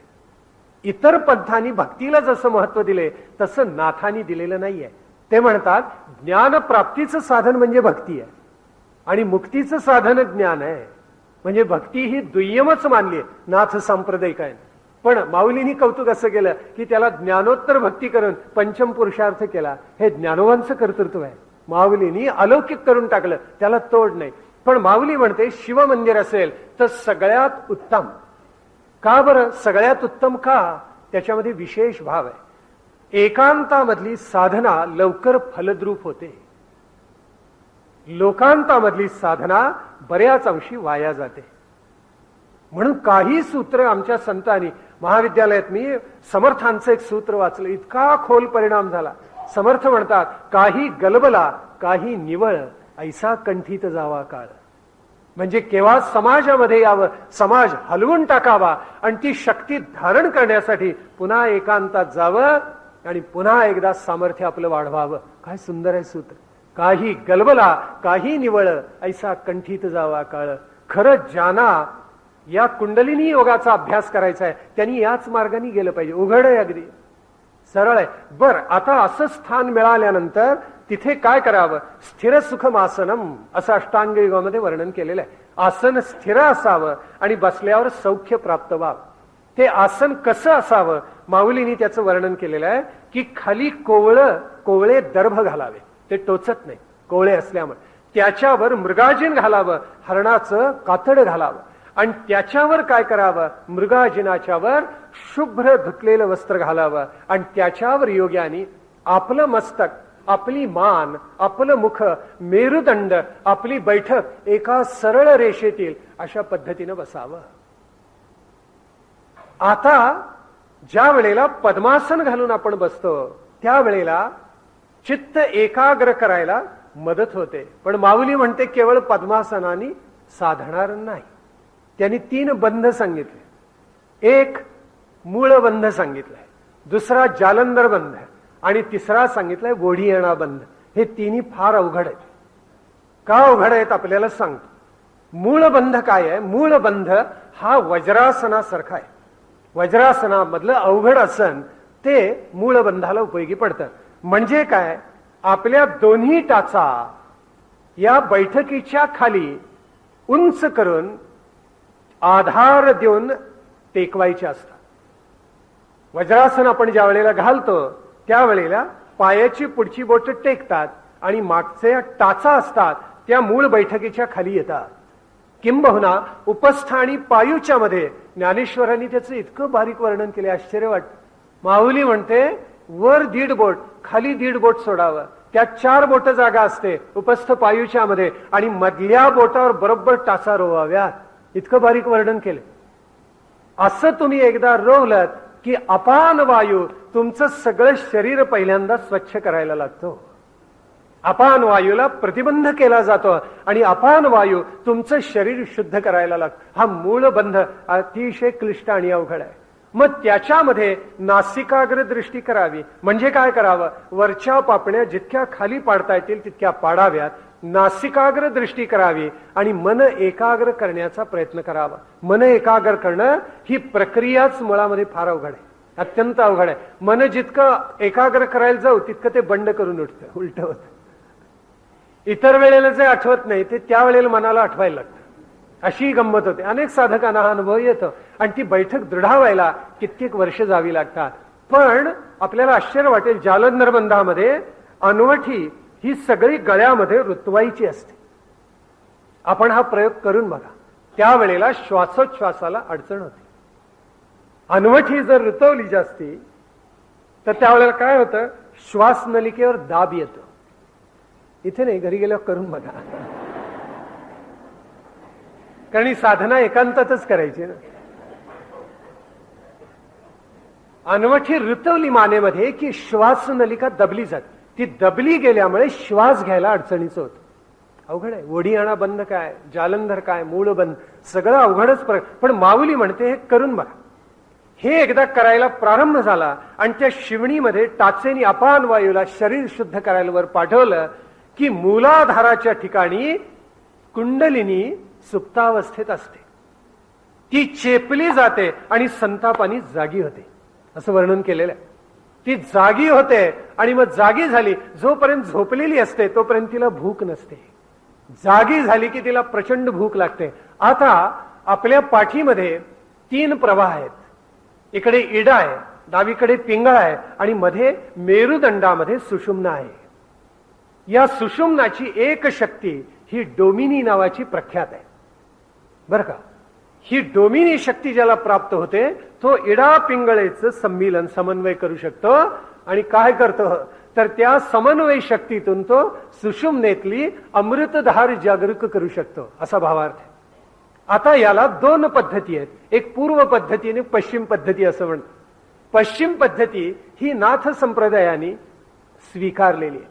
इतर पंथांनी भक्तीला जसं महत्व दिले तसं नाथांनी दिलेलं नाहीये. ते म्हणतात ज्ञानप्राप्तीचं साधन म्हणजे भक्ती आहे आणि मुक्तीचं साधन ज्ञान आहे. म्हणजे भक्ती ही दुय्यमच मानली आहे नाथ सांप्रदायिकाने. पण माऊलींनी कौतुक असं केलं की त्याला ज्ञानोत्तर भक्ती करून पंचम पुरुषार्थ केला. हे ज्ञानोबांचं कर्तृत्व आहे. माऊलींनी अलौकिक करून टाकलं, त्याला तोड नाही. पण माऊली म्हणते शिवमंदिर असेल तर सगळ्यात उत्तम. का बरं सगळ्यात उत्तम? का? त्याच्यामध्ये विशेष भाव आहे. एकांतामधली साधना लवकर फलद्रूप होते, लोकांतामधली साधना बऱ्याच अंशी वाया जाते. म्हणून काही सूत्र आमच्या संतांनी महाविद्यालयात मी समर्थांचं एक सूत्र वाचलं, इतका खोल परिणाम झाला. समर्थ म्हणतात काही गलबला काही निवळ ऐसा कंठीत जावा काळ. म्हणजे केव्हा समाजामध्ये यावं, समाज हलवून टाकावा आणि ती शक्ती धारण करण्यासाठी पुन्हा एकांतात जावं आणि पुन्हा एकदा सामर्थ्य आपलं वाढवावं. काय सुंदर आहे सूत्र. काही गलबला काही निवळ ऐसा कंठीत जावा काळ. खरं ज्यांना या कुंडलिनी योगाचा अभ्यास करायचा आहे त्यांनी याच मार्गाने गेलं पाहिजे. उघड आहे, अगदी सरळ आहे. बर, आता असं स्थान मिळाल्यानंतर तिथे काय करावं? स्थिर सुखम आसनम असं अष्टांग योगामध्ये वर्णन केलेलं आहे. आसन स्थिर असावं आणि बसल्यावर सौख्य प्राप्त व्हावं. ते आसन कसं असावं? माऊलींनी त्याचं वर्णन केलेलं आहे की खाली कोवळे दर्भ घालावे, ते टोचत नाही कोवळे असल्यामुळे. त्याच्यावर मृगाजिन घालावं, हरणाचं कातड घालावं आणि त्याच्यावर काय करावं? मृगाजिनाच्यावर शुभ्र धुतलेलं वस्त्र घालावं आणि त्याच्यावर योग्याने आपलं मस्तक, आपली मान, आपलं मुख, मेरुदंड, आपली बैठक एका सरळ रेषेतील अशा पद्धतीनं बसावं. आता ज्या वेळेला पद्मासन घालून आपण बसतो त्यावेळेला चित्त एकाग्र करायला मदत होते. पण माऊली म्हणते केवळ पद्मासनाने साधणार नाही. त्यांनी 3 बंध सांगितले. एक मूळ बंध सांगितलाय, दुसरा जालंधर बंध आणि तिसरा सांगितलाय गोढीयणा बंध. हे तिन्ही फार अवघड आहेत. का अवघड आहेत आपल्याला सांगतो. मूळ बंध काय आहे? मूळ बंध हा वज्रासनासारखा आहे. वज्रासनामधलं अवघड आसन ते मूळ बंधाला उपयोगी पडतं. म्हणजे काय? आपल्या दोन्ही टाचा या बैठकीच्या खाली उंच करून आधार देऊन टेकवायचे असतात. वज्रासन आपण ज्या वेळेला घालतो त्यावेळेला पायाची पुढची बोट टेकतात आणि मागचे टाचा असतात त्या मूळ बैठकीच्या खाली येतात. किंबहुना उपस्थ आणि पायूच्या मध्ये ज्ञानेश्वरांनी त्याचं इतकं बारीक वर्णन केले, आश्चर्य वाटतं. माऊली म्हणते वर 1.5 बोट खाली 1.5 बोट सोडावं, त्यात 4 बोट जागा असते उपस्थ पायूच्या मध्ये आणि मधल्या बोटावर बरोबर टाचा रोवाव्यात. इतकं बारीक वर्णन केले. असं तुम्ही एकदा रोवलं की अपान वायू तुमचं सगळं शरीर पहिल्यांदा स्वच्छ करायला लागतो. अपान वायूला प्रतिबंध केला जातो आणि अपान वायू तुमचं शरीर शुद्ध करायला लागतो. हा मूळ बंध अतिशय क्लिष्ट आणि अवघड आहे. मग त्याच्यामध्ये नासिकाग्र दृष्टी करावी. म्हणजे काय करावं? वरच्या पापण्या जितक्या खाली पाडता येतील तितक्या पाडाव्यात. नासिकाग्र दृष्टी करावी आणि मन एकाग्र करण्याचा प्रयत्न करावा. मन एकाग्र करणं ही प्रक्रियाच मुळामध्ये फार अवघड आहे, अत्यंत अवघड आहे. मन जितकं एकाग्र करायला जाऊ तितकं ते बंड करून उठतं, उलट होतं. इतर वेळेला जे आठवत नाही ते त्यावेळेला मनाला आठवायला लागतं. अशी गंमत होते. अनेक साधकांना हा अनुभव येतो आणि ती बैठक दृढावायला कित्येक वर्ष जावी लागतात. पण आपल्याला आश्चर्य वाटेल, जालंधर बंधामध्ये अनवठी ही सगळी गळ्यामध्ये रुतवायची असते. आपण हा प्रयोग करून बघा. त्यावेळेला श्वासोच्छ्वासाला अडचण होते. अनवठी जर रुतवली जास्ती तर त्यावेळेला काय होतं? श्वास नलिकेवर दाब येतो. इथे नाही, घरी गेल्यावर करून बघा. कारण ही साधना एकांतातच करायची ना. अनवठी रुतवली मानेमध्ये की श्वास नलिका दबली जाते. ती दबली गेल्यामुळे श्वास घ्यायला अडचणीचं होतं. अवघड आहे. ओढीआणा बंद काय, जालंधर काय, मूळ बंद, सगळं अवघडच. पण माऊली म्हणते हे करून बघा. हे एकदा करायला प्रारंभ झाला आणि त्या शिवणीमध्ये टाचेनी अपान वायूला शरीर शुद्ध करायला वर पाठवलं की मूलाधाराच्या ठिकाणी कुंडलिनी सुप्तावस्थेत असते. ती चेपली जाते आणि संतापानी जागी होते, असं वर्णन केलेलं आहे. ती जागी होते आणि मग जागी झाली. जोपर्यंत झोपलेली असते तोपर्यंत तिला भूक नसते. जागी झाली की तिला प्रचंड भूक लागते. आता आपल्या पाठीमध्ये 3 प्रवाह आहेत. इकडे इडा आहे, डावीकडे पिंगळ आहे आणि मध्ये मेरुदंडामध्ये सुषुम्ना आहे. या सुषुम्नाची एक शक्ती ही डोमिनी नावाची प्रख्यात आहे बर का. ही डोमिनी शक्ती ज्याला प्राप्त होते तो इडा पिंगळेचं संमिलन समन्वय करू शकतो. आणि काय करतो तर त्या समन्वय शक्तीतून तो सुषुम्नेतली अमृतधार जागरूक करू शकतो, असा भावार्थ आहे. आता याला 2 पद्धती आहेत. एक पूर्व पद्धती आणि पश्चिम पद्धती असं म्हणतो. पश्चिम पद्धती ही नाथ संप्रदायाने स्वीकारलेली आहे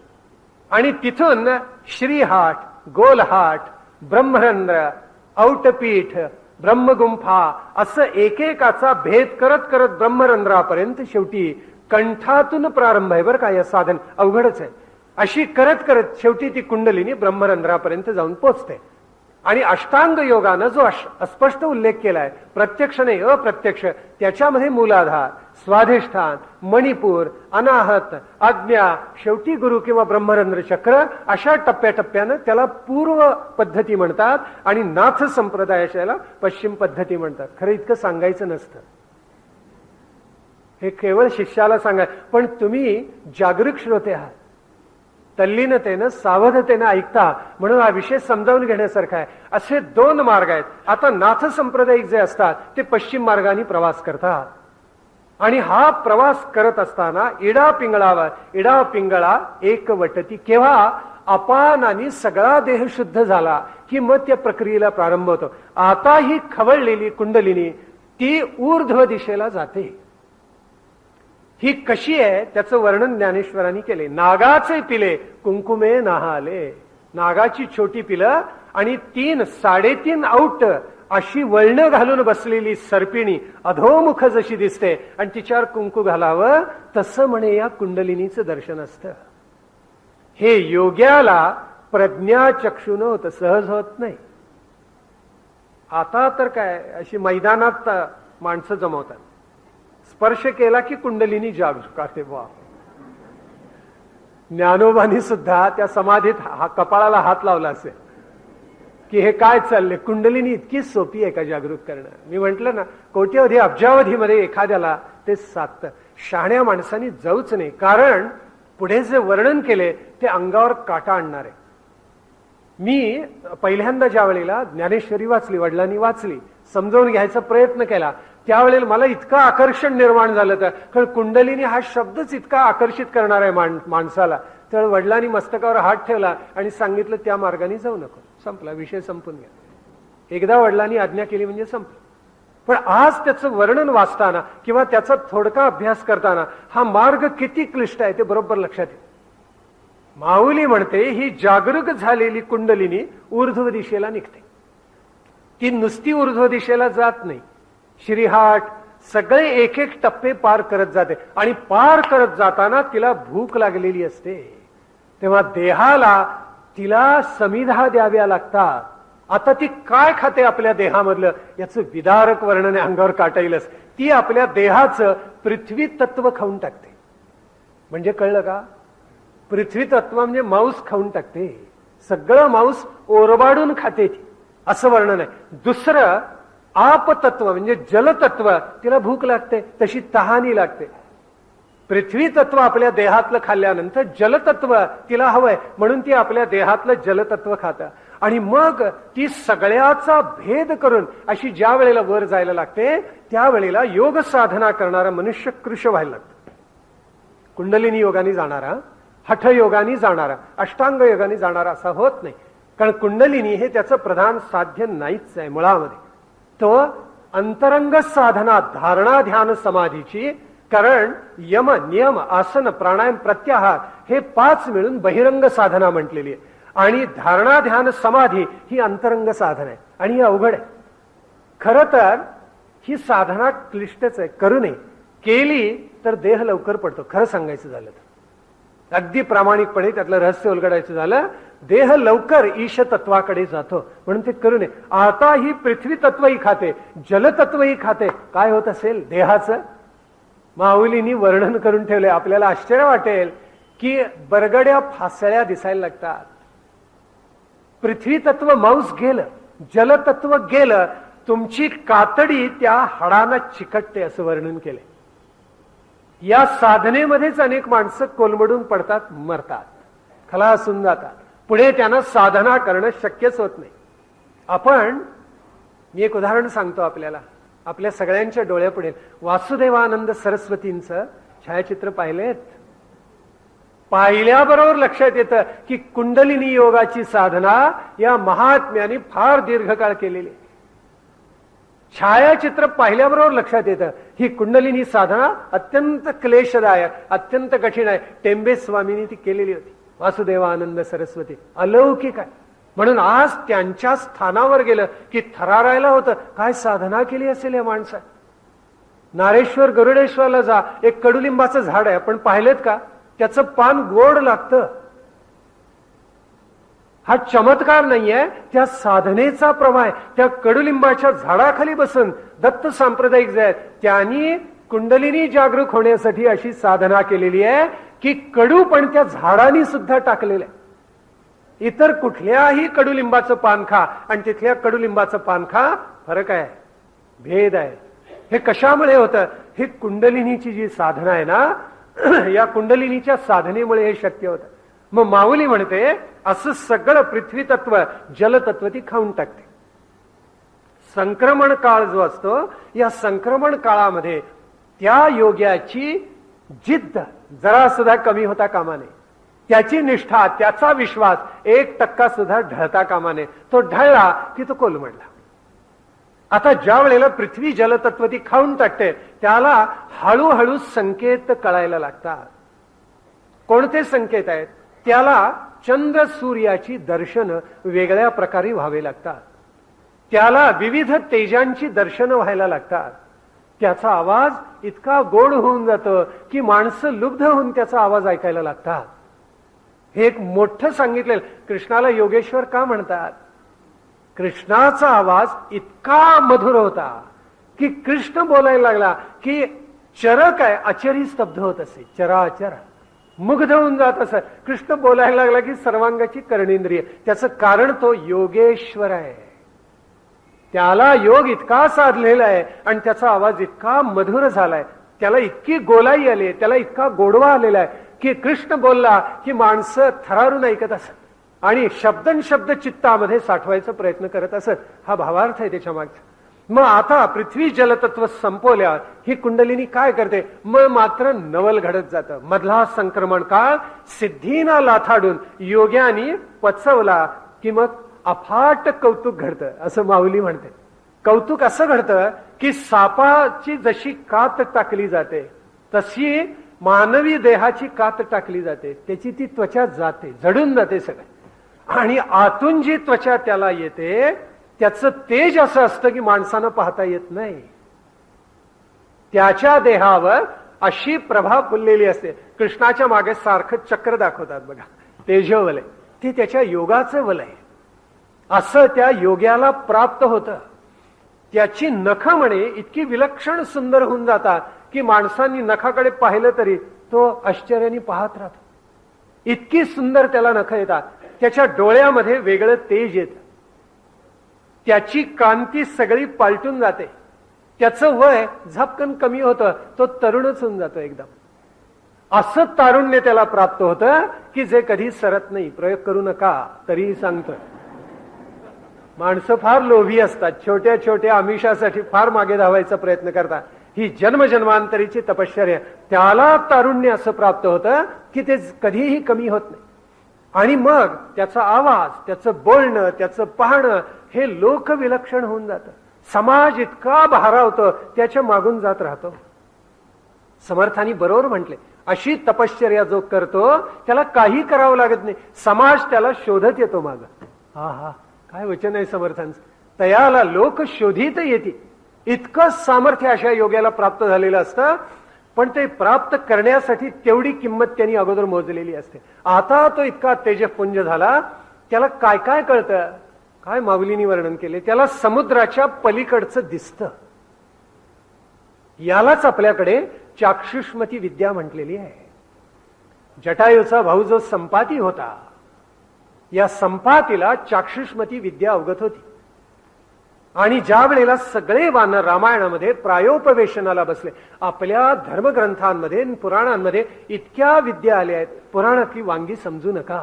आणि तिथून श्रीहाट, गोलहाट, ब्रह्मरंध्र, औटपीठ, ब्रह्मगुंफा असं एकेकाचा भेद करत करत ब्रह्मरंध्रापर्यंत शेवटी कंठातून प्रारंभ आहे बरं का. या साधन अवघडच आहे. अशी करत करत शेवटी ती कुंडलिनी ब्रह्मरंध्रापर्यंत जाऊन पोचते. आणि अष्टांग योगानं जो अस्पष्ट उल्लेख केलाय, प्रत्यक्ष नाही अप्रत्यक्ष, त्याच्यामध्ये मूलाधार, स्वाधिष्ठान, मणिपूर, अनाहत, आज्ञा, शेवटी गुरु किंवा ब्रह्मरंध्र चक्र, अशा टप्प्याटप्प्यानं त्याला पूर्व पद्धती म्हणतात आणि नाथ संप्रदायाला पश्चिम पद्धती म्हणतात. खरं इतकं सांगायचं नसतं, हे केवळ शिष्याला सांगा. पण तुम्ही जागरूक श्रोते आहात, तल्लीनतेनं सावधतेनं ऐकता, म्हणून हा विषय समजावून घेण्यासारखा आहे. असे 2 मार्ग आहेत. आता नाथ संप्रदायिक जे असतात ते पश्चिम मार्गाने प्रवास करतात आणि हा प्रवास करत असताना इडा पिंगळा एकवटती. केव्हा अपानाने सगळा देह शुद्ध झाला की मग त्या प्रक्रियेला प्रारंभ होतो. आता ही खवळलेली कुंडलिनी ती ऊर्ध्व दिशेला जाते. ही कशी आहे त्याचं वर्णन ज्ञानेश्वरांनी केले. नागाचे पिले कुंकुमे नाहाले. नागाची छोटी पिलं आणि 3-3.5 औट अशी वळणं घालून बसलेली सर्पिणी अधोमुख जशी दिसते आणि तिच्यावर कुंकू घालावं तसं म्हणे या कुंडलिनीचं दर्शन असतं. हे योग्याला प्रज्ञाचक्षुन होतं, सहज होत नाही. आता तर काय अशी मैदानात माणसं जमवतात, स्पर्श केला की कुंडलिनी जागरूक असते. वा, ज्ञानोबानी सुद्धा त्या समाधीत कपाळाला हात लावला असेल की हे काय चाललंय, कुंडलिनी इतकी सोपी आहे का जागृत करणं. मी म्हंटल ना, कोट्यवधी अब्जावधीमध्ये एखाद्याला ते साधतं. शहाण्या माणसांनी जाऊच नाही, कारण पुढे जे वर्णन केले ते अंगावर काटा आणणार आहे. मी पहिल्यांदा ज्या वेळेला ज्ञानेश्वरी वाचली, वडिलांनी वाचली, समजावून घ्यायचा प्रयत्न केला, त्यावेळेला मला इतकं आकर्षण निर्माण झालं. कारण कुंडलिनी हा शब्दच इतका आकर्षित करणार आहे माणसाला. तर वडिलांनी मस्तकावर हात ठेवला आणि सांगितलं त्या मार्गाने जाऊ नको. संपला विषय, संपून घ्या. एकदा वडिलांनी आज्ञा केली म्हणजे संपलं. पण आज त्याचं वर्णन वाचताना किंवा त्याचा थोडका अभ्यास करताना हा मार्ग किती क्लिष्ट आहे ते बरोबर लक्षात येईल. माऊली म्हणते ही जागरूक झालेली कुंडलिनी ऊर्ध्व दिशेला निघते. ती नुसती ऊर्ध्व दिशेला जात नाही, श्रीहाट सगळे एक एक टप्पे पार करत जाते. आणि पार करत जाताना तिला भूक लागलेली असते, तेव्हा देहाला तिला समिधा द्याव्या लागतात. आता ती काय खाते आपल्या देहामधलं, याचं विदारक वर्णन अंगावर काटा येईलच. ती आपल्या देहाचं पृथ्वी तत्व खाऊन टाकते. म्हणजे कळलं का, पृथ्वी तत्व म्हणजे मांस खाऊन टाकते. सगळं मांस ओरबाडून खाते ती, असं वर्णन आहे. दुसरं आपतत्व म्हणजे जलतत्व, तिला भूक लागते, तशी तहानी लागते. पृथ्वी तत्व आपल्या देहातलं खाल्ल्यानंतर जलतत्व तिला हवंय, म्हणून ती आपल्या देहातलं जलतत्व खातं. आणि मग ती सगळ्याचा भेद करून अशी ज्या वेळेला वर जायला लागते, त्यावेळेला योग साधना करणारा मनुष्य कृश व्हायला लागतो. कुंडलिनी योगाने जाणारा, हठ योगाने जाणारा, अष्टांग योगाने जाणारा असा होत नाही. कारण कुंडलिनी हे त्याचं प्रधान साध्य नाहीच आहे मुळामध्ये. तो अंतरंग साधना, धारणा ध्यान समाधीची, कारण यम नियम आसन प्राणायाम प्रत्याहार हे 5 मिळून बहिरंग साधना म्हटलेली आहे. आणि धारणा ध्यान समाधी ही अंतरंग साधना आहे आणि ही अवघड आहे. खर तर ही साधना क्लिष्टच आहे, करू नये. केली तर देह लवकर पडतो. खरं सांगायचं झालं तर अगदी प्रामाणिकपणे त्यातलं रहस्य उलगडायचं झालं, देह लवकर ईश तत्वाकडे जातो, म्हणून ते करू नये. आता ही पृथ्वी तत्वही खाते, जलतत्वही खाते, काय होत असेल देहाचं. माऊलींनी वर्णन करून ठेवले. आपल्याला आश्चर्य वाटेल की बरगड्या फासळ्या दिसायला लागतात. पृथ्वी तत्व मांस गेलं, जलतत्व गेलं, तुमची कातडी त्या हाडांना चिकटते, असं वर्णन केले. या साधनेमध्येच अनेक माणसं कोलमडून पडतात, मरतात, खलासून जातात. पुढे त्यांना साधना करणं शक्यच होत नाही. मी एक उदाहरण सांगतो आपल्याला, आपल्या सगळ्यांच्या डोळ्यापुढे वासुदेवानंद सरस्वतींचं छायाचित्र पाहिलेत. पाहिल्याबरोबर लक्षात येतं की कुंडलिनी योगाची साधना या महात्म्याने फार दीर्घकाळ केलेली. छायाचित्र पाहिल्याबरोबर लक्षात येतं ही कुंडलिनी साधना अत्यंत क्लेशदायक, अत्यंत कठीण आहे. टेंबे स्वामींनी ती केलेली होती. वासुदेवानंद सरस्वती अलौकिक आहे. म्हणून आज त्यांच्या स्थानावर गेलं की थरारायला होतं, काय साधना केली असेल या माणसात. नारेश्वर गरुडेश्वरला जा, एक कडुलिंबाचं झाड आहे, आपण पाहिलेत का, त्याचं पान गोड लागतं. हा चमत्कार नाहीये, त्या साधनेचा प्रवाह आहे. त्या कडुलिंबाच्या झाडाखाली बसून दत्त सांप्रदायिक जे आहेत त्यांनी कुंडलिनी जागरूक होण्यासाठी अशी साधना केलेली आहे की कडू पण त्या झाडांनी सुद्धा टाकलेलं आहे. इतर कुठल्याही कडुलिंबाचं पान खा आणि तिथल्या कडुलिंबाचं पान खा, फरक आहे, भेद आहे. हे कशामुळे होतं, हे कुंडलिनीची जी साधना आहे ना, या कुंडलिनीच्या साधनेमुळे हे शक्य होतं. मग माऊली म्हणते असं सगळं पृथ्वी तत्व जलतत्व ती खाऊन टाकते. संक्रमण काळ जो असतो, या संक्रमण काळामध्ये त्या योग्याची जिद्द जरा सुद्धा कमी होता कामा नये. त्याची निष्ठा, त्याचा विश्वास 1% सुद्धा ढळता कामा नये. तो ढळला की तो कोलमडला. आता ज्या वेळेला पृथ्वी जलतत्व ती खाऊन टाकते, त्याला हळूहळू संकेत कळायला लागतात. कोणते संकेत आहेत, त्याला चंद्र सूर्याची दर्शन वेगळ्या प्रकारे व्हावे लागतात. त्याला विविध तेजांची दर्शनं व्हायला लागतात. त्याचा आवाज इतका गोड होऊन जातो की माणसं लुब्ध होऊन त्याचा आवाज ऐकायला लागतात. हे एक मोठं सांगितलेलं. कृष्णाला योगेश्वर का म्हणतात, कृष्णाचा आवाज इतका मधुर होता की कृष्ण बोलायला लागला की चर काय अचरी स्तब्ध होत असे, चराचर. मुग्ध होऊन जात असत. कृष्ण बोलायला लागला की सर्वांगाची कर्णेंद्रिय. त्याचं कारण तो योगेश्वर आहे. त्याला योग इतका साधलेला आहे आणि त्याचा आवाज इतका मधुर झालाय, त्याला इतकी गोलाई आली, त्याला इतका गोडवा आलेला आहे की कृष्ण बोलला की माणसं थरारून ऐकत असत आणि शब्द चित्तामध्ये साठवायचा प्रयत्न करत असत. हा भावार्थ आहे त्याच्या मागचा. मग आता पृथ्वी जलतत्व संपवल्या ही कुंडलिनी काय करते, मग मात्र नवल घडत जातं. मधला संक्रमण काळ सिद्धीना लाथाडून योग्यानी पचवला की मग अफाट कौतुक घडतं, असं माऊली म्हणते. कौतुक असं घडतं की सापाची जशी कात टाकली जाते तशी मानवी देहाची कात टाकली जाते. त्याची ती त्वचा जाते, जडून जाते सगळं, आणि आतून जी त्वचा त्याला येते त्याचं तेज असं असतं की माणसानं पाहता येत नाही. त्याच्या देहावर अशी प्रभा फुललेली असते. कृष्णाच्या मागे सारखं चक्र दाखवतात बघा, तेजोवलय, ते त्याच्या योगाचं वलय. असं त्या योग्याला प्राप्त होतं. त्याची नख म्हणे इतकी विलक्षण सुंदर होऊन जातात की माणसांनी नखाकडे पाहिलं तरी तो आश्चर्याने पाहत राहतो. इतकी सुंदर त्याला नख येतात. त्याच्या डोळ्यामध्ये वेगळं तेज येतं. त्याची कांती सगळी पालटून जाते. त्याचं वय झपकन कमी होतं, तो तरुणच होऊन जातो एकदम. असं तारुण्य त्याला प्राप्त होतं की जे कधी सरत नाही. प्रयोग करू नका तरीही सांगतोय. माणसं फार लोभी असतात, छोट्या छोट्या आमिषासाठी फार मागे धावायचा प्रयत्न करतात. ही जन्मजन्मांतरीची तपश्चर्या, त्याला तारुण्य असं प्राप्त होतं की ते कधीही कमी होत नाही. आणि मग त्याचा आवाज, त्याचं बोलणं, त्याचं पाहणं हे लोकविलक्षण होऊन जातं. समाज इतका भारावतो, त्याच्या मागून जात राहतो. समर्थांनी बरोबर म्हटले, अशी तपश्चर्या जो करतो त्याला काही करावं लागत नाही, समाज त्याला शोधत येतो माग. हा काय वचन आहे समर्थांचं. तयाला लोक शोधित येते. इतकं सामर्थ्य अशा योग्याला प्राप्त झालेलं असतं, पण ते प्राप्त करण्यासाठी तेवढी किंमत त्यांनी अगोदर मोजलेली असते. आता तो इतका तेजपुंज झाला, त्याला काय काय कळतं, काय माऊलींनी वर्णन केले, त्याला समुद्राच्या पलीकडचं दिसतं. यालाच आपल्याकडे चाक्षुष्मती विद्या म्हटलेली आहे. जटायूचा भाऊ जो संपाती होता, या संपातीला चाक्षुष्मती विद्या अवगत होती. आणि ज्या वेळेला सगळे वानर रामायणामध्ये प्रायोपवेशनाला बसले, आपल्या धर्मग्रंथांमध्ये पुराणांमध्ये इतक्या विद्या आल्या आहेत, पुराणातली वांगी समजू नका.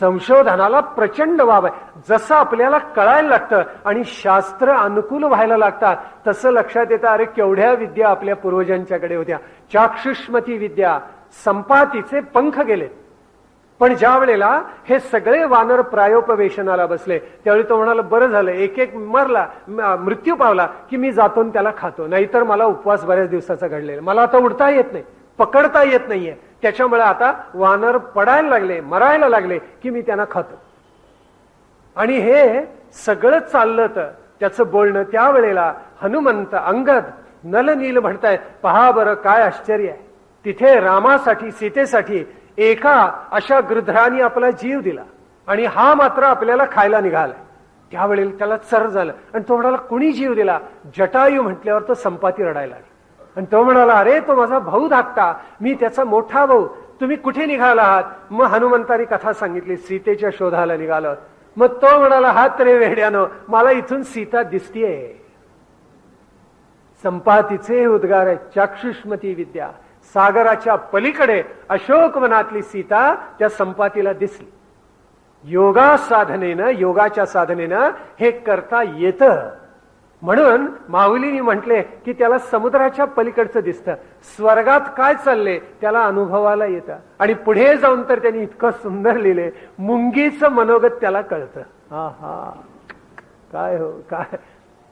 संशोधनाला प्रचंड वाव आहे. जसं आपल्याला कळायला लागतं आणि शास्त्र अनुकूल व्हायला लागतात, तसं लक्षात येतं अरे केवढ्या विद्या आपल्या पूर्वजांच्याकडे होत्या. चाक्षुष्मती विद्या, संपातीचे पंख गेले. पण ज्या वेळेला हे सगळे वानर प्रायोपवेशनाला बसले त्यावेळी तो म्हणाला, बरं झालं एक एक मरला, मृत्यू पावला की मी जातो त्याला खातो, नाहीतर मला उपवास बऱ्याच दिवसाचा घडलेला, मला आता उडता येत नाही, पकडता येत नाहीये, त्याच्यामुळे आता वानर पडायला लागले, मरायला लागले की मी त्यांना खातो. आणि हे सगळं चाललं तर त्याचं बोलणं त्यावेळेला हनुमंत, अंगद, नलनील म्हणतायत, पहा बरं काय आश्चर्य आहे. तिथे रामासाठी, सीतेसाठी एका अशा गृध्राने आपला जीव दिला आणि हा मात्र आपल्याला खायला निघाला. त्यावेळेला त्याला चर झालं आणि तो म्हणाला, कुणी जीव दिला? जटायू म्हटल्यावर तो संपाती रडायला लागला आणि तो म्हणाला, अरे तो माझा भाऊ धाकटा, मी त्याचा मोठा भाऊ, तुम्ही कुठे निघाला आहात? मग हनुमंतानी कथा सांगितली, सीतेच्या शोधाला निघालो. मग तो म्हणाला, हात रे वेड्यानो, मला इथून सीता दिसतीये. संपातीचे उद्गार आहे चाक्षुष्मती विद्या. सागराच्या पलीकडे अशोकवनातली सीता त्या संपातीला दिसली. योगा साधनेनं, योगाच्या साधनेनं हे करता येतं. म्हणून माऊलींनी म्हटले की त्याला समुद्राच्या पलीकडचं दिसतं, स्वर्गात काय चालले त्याला अनुभवाला येतं. आणि पुढे जाऊन तर त्यांनी इतकं सुंदर लिहिले, मुंगीचं मनोगत त्याला कळतं. हा काय हो, काय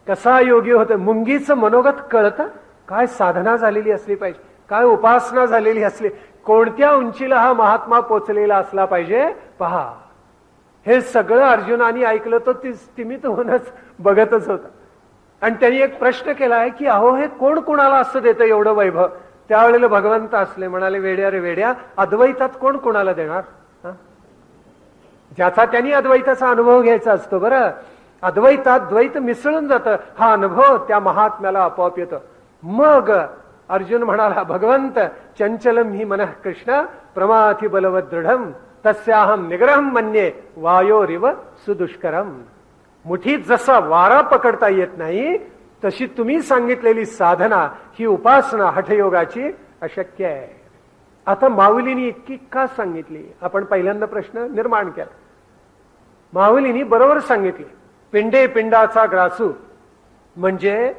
कसा योगी होतं, मुंगीचं मनोगत कळतं. काय साधना झालेली असली पाहिजे, काय उपासना झालेली असली, कोणत्या उंचीला हा महात्मा पोचलेला असला पाहिजे. पहा, हे सगळं अर्जुनाने ऐकलं तो स्तिमित होऊनच बघतच होता. आणि त्यांनी एक प्रश्न केलाय की अहो हे कोण कोणाला असं देतं एवढं वैभव? त्यावेळेला भगवंत असले, म्हणाले, वेड्या रे वेड्या, अद्वैतात कोण कोणाला देणार? ज्याचा त्यांनी अद्वैताचा अनुभव घ्यायचा असतो. बरं, अद्वैतात द्वैत मिसळून जातं, हा अनुभव त्या महात्म्याला आपोआप येतो. मग अर्जुन म्हणाला, भगवंत चंचलम ही मनः कृष्ण प्रमाथि बलवत दृढम तस्याहम निग्रहम मन्ये वायोरिव सुदुष्करम. मुठीत जसा वारा पकडता येत नाही तशी तुम्ही सांगितलेली साधना ही उपासना हठयोगाची अशक्य आहे. आता माऊलींनी इतकी का सांगितली? आपण पहिल्यांदा प्रश्न निर्माण केला. माऊलींनी बरोबर सांगितले. पिंडे पिंडाचा ग्रासू म्हणजे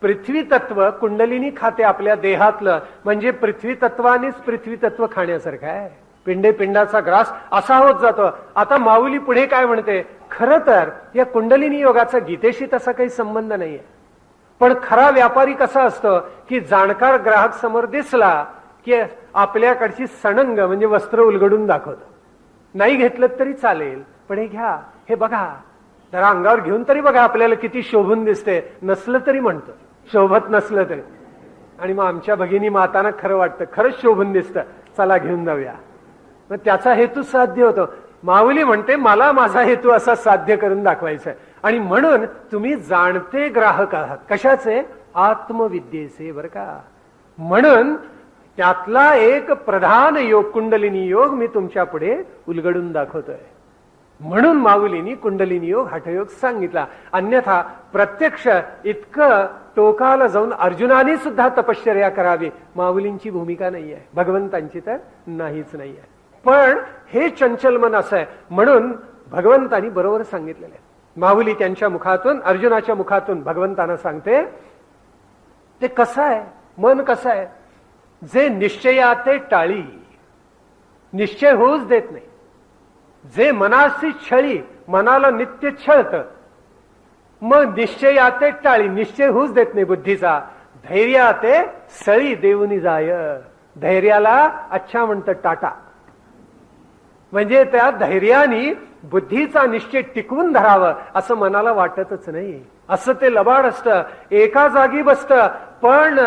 पृथ्वी तत्व कुंडलिनी खाते आपल्या देहातलं, म्हणजे पृथ्वी तत्वानेच पृथ्वी तत्व खाण्यासारखं आहे. पिंडे पिंडाचा ग्रास असा होत जातो. आता माऊली पुढे काय म्हणते? खरं तर या कुंडलिनी योगाचा गीतेशी तसा काही संबंध नाहीये. पण खरा व्यापारी कसा असतो की जाणकार ग्राहक समोर दिसला की आपल्याकडची सणंग म्हणजे वस्त्र उलगडून दाखवतो. नाही घेतलं तरी चालेल, पण हे घ्या, हे बघा, जरा अंगावर घेऊन तरी बघा, आपल्याला किती शोभून दिसते. नसलं तरी म्हणतो, शोभत नसलं तरी. आणि मग आमच्या भगिनी मातांना खरं वाटतं, खरंच शोभून दिसतं, चला घेऊन जाऊया. मग त्याचा हेतू साध्य होतो. माऊली म्हणते मला माझा हेतू असा साध्य करून दाखवायचा आहे. आणि म्हणून तुम्ही जाणते ग्राहक आहात. कशाचे? आत्मविद्येचे, बरं का. म्हणून त्यातला एक प्रधान योग कुंडलिनी योग मी तुमच्या पुढे उलगडून दाखवतोय. म्हणून माऊलींनी कुंडलिनी योग हठयोग सांगितला. अन्यथा प्रत्यक्ष इतकं टोकाला जाऊन अर्जुनाने सुद्धा तपश्चर्या करावी माऊलींची भूमिका नाहीये, भगवंतांची तर नाहीच नाहीये. पण हे चंचल मन असं आहे म्हणून भगवंतांनी बरोबर सांगितलेलं आहे. माऊली त्यांच्या मुखातून अर्जुनाच्या मुखातून भगवंतांना सांगते ते कसं आहे मन, कसं आहे? जे निश्चयाते टाळी, निश्चय होऊच देत नाही. जे मनाशी छळी, मनाला नित्य छळत, मग निश्चयाते टाळी, निश्चय होऊच देत नाही बुद्धीचा. धैर्याते सळी देऊनी जाय, धैर्याला अच्छा म्हणतं टाटा. म्हणजे त्या धैर्याने बुद्धीचा निश्चय टिकवून धरावं असं मनाला वाटतच नाही. असं ते लबाड असतं, एका जागी बसतं, पण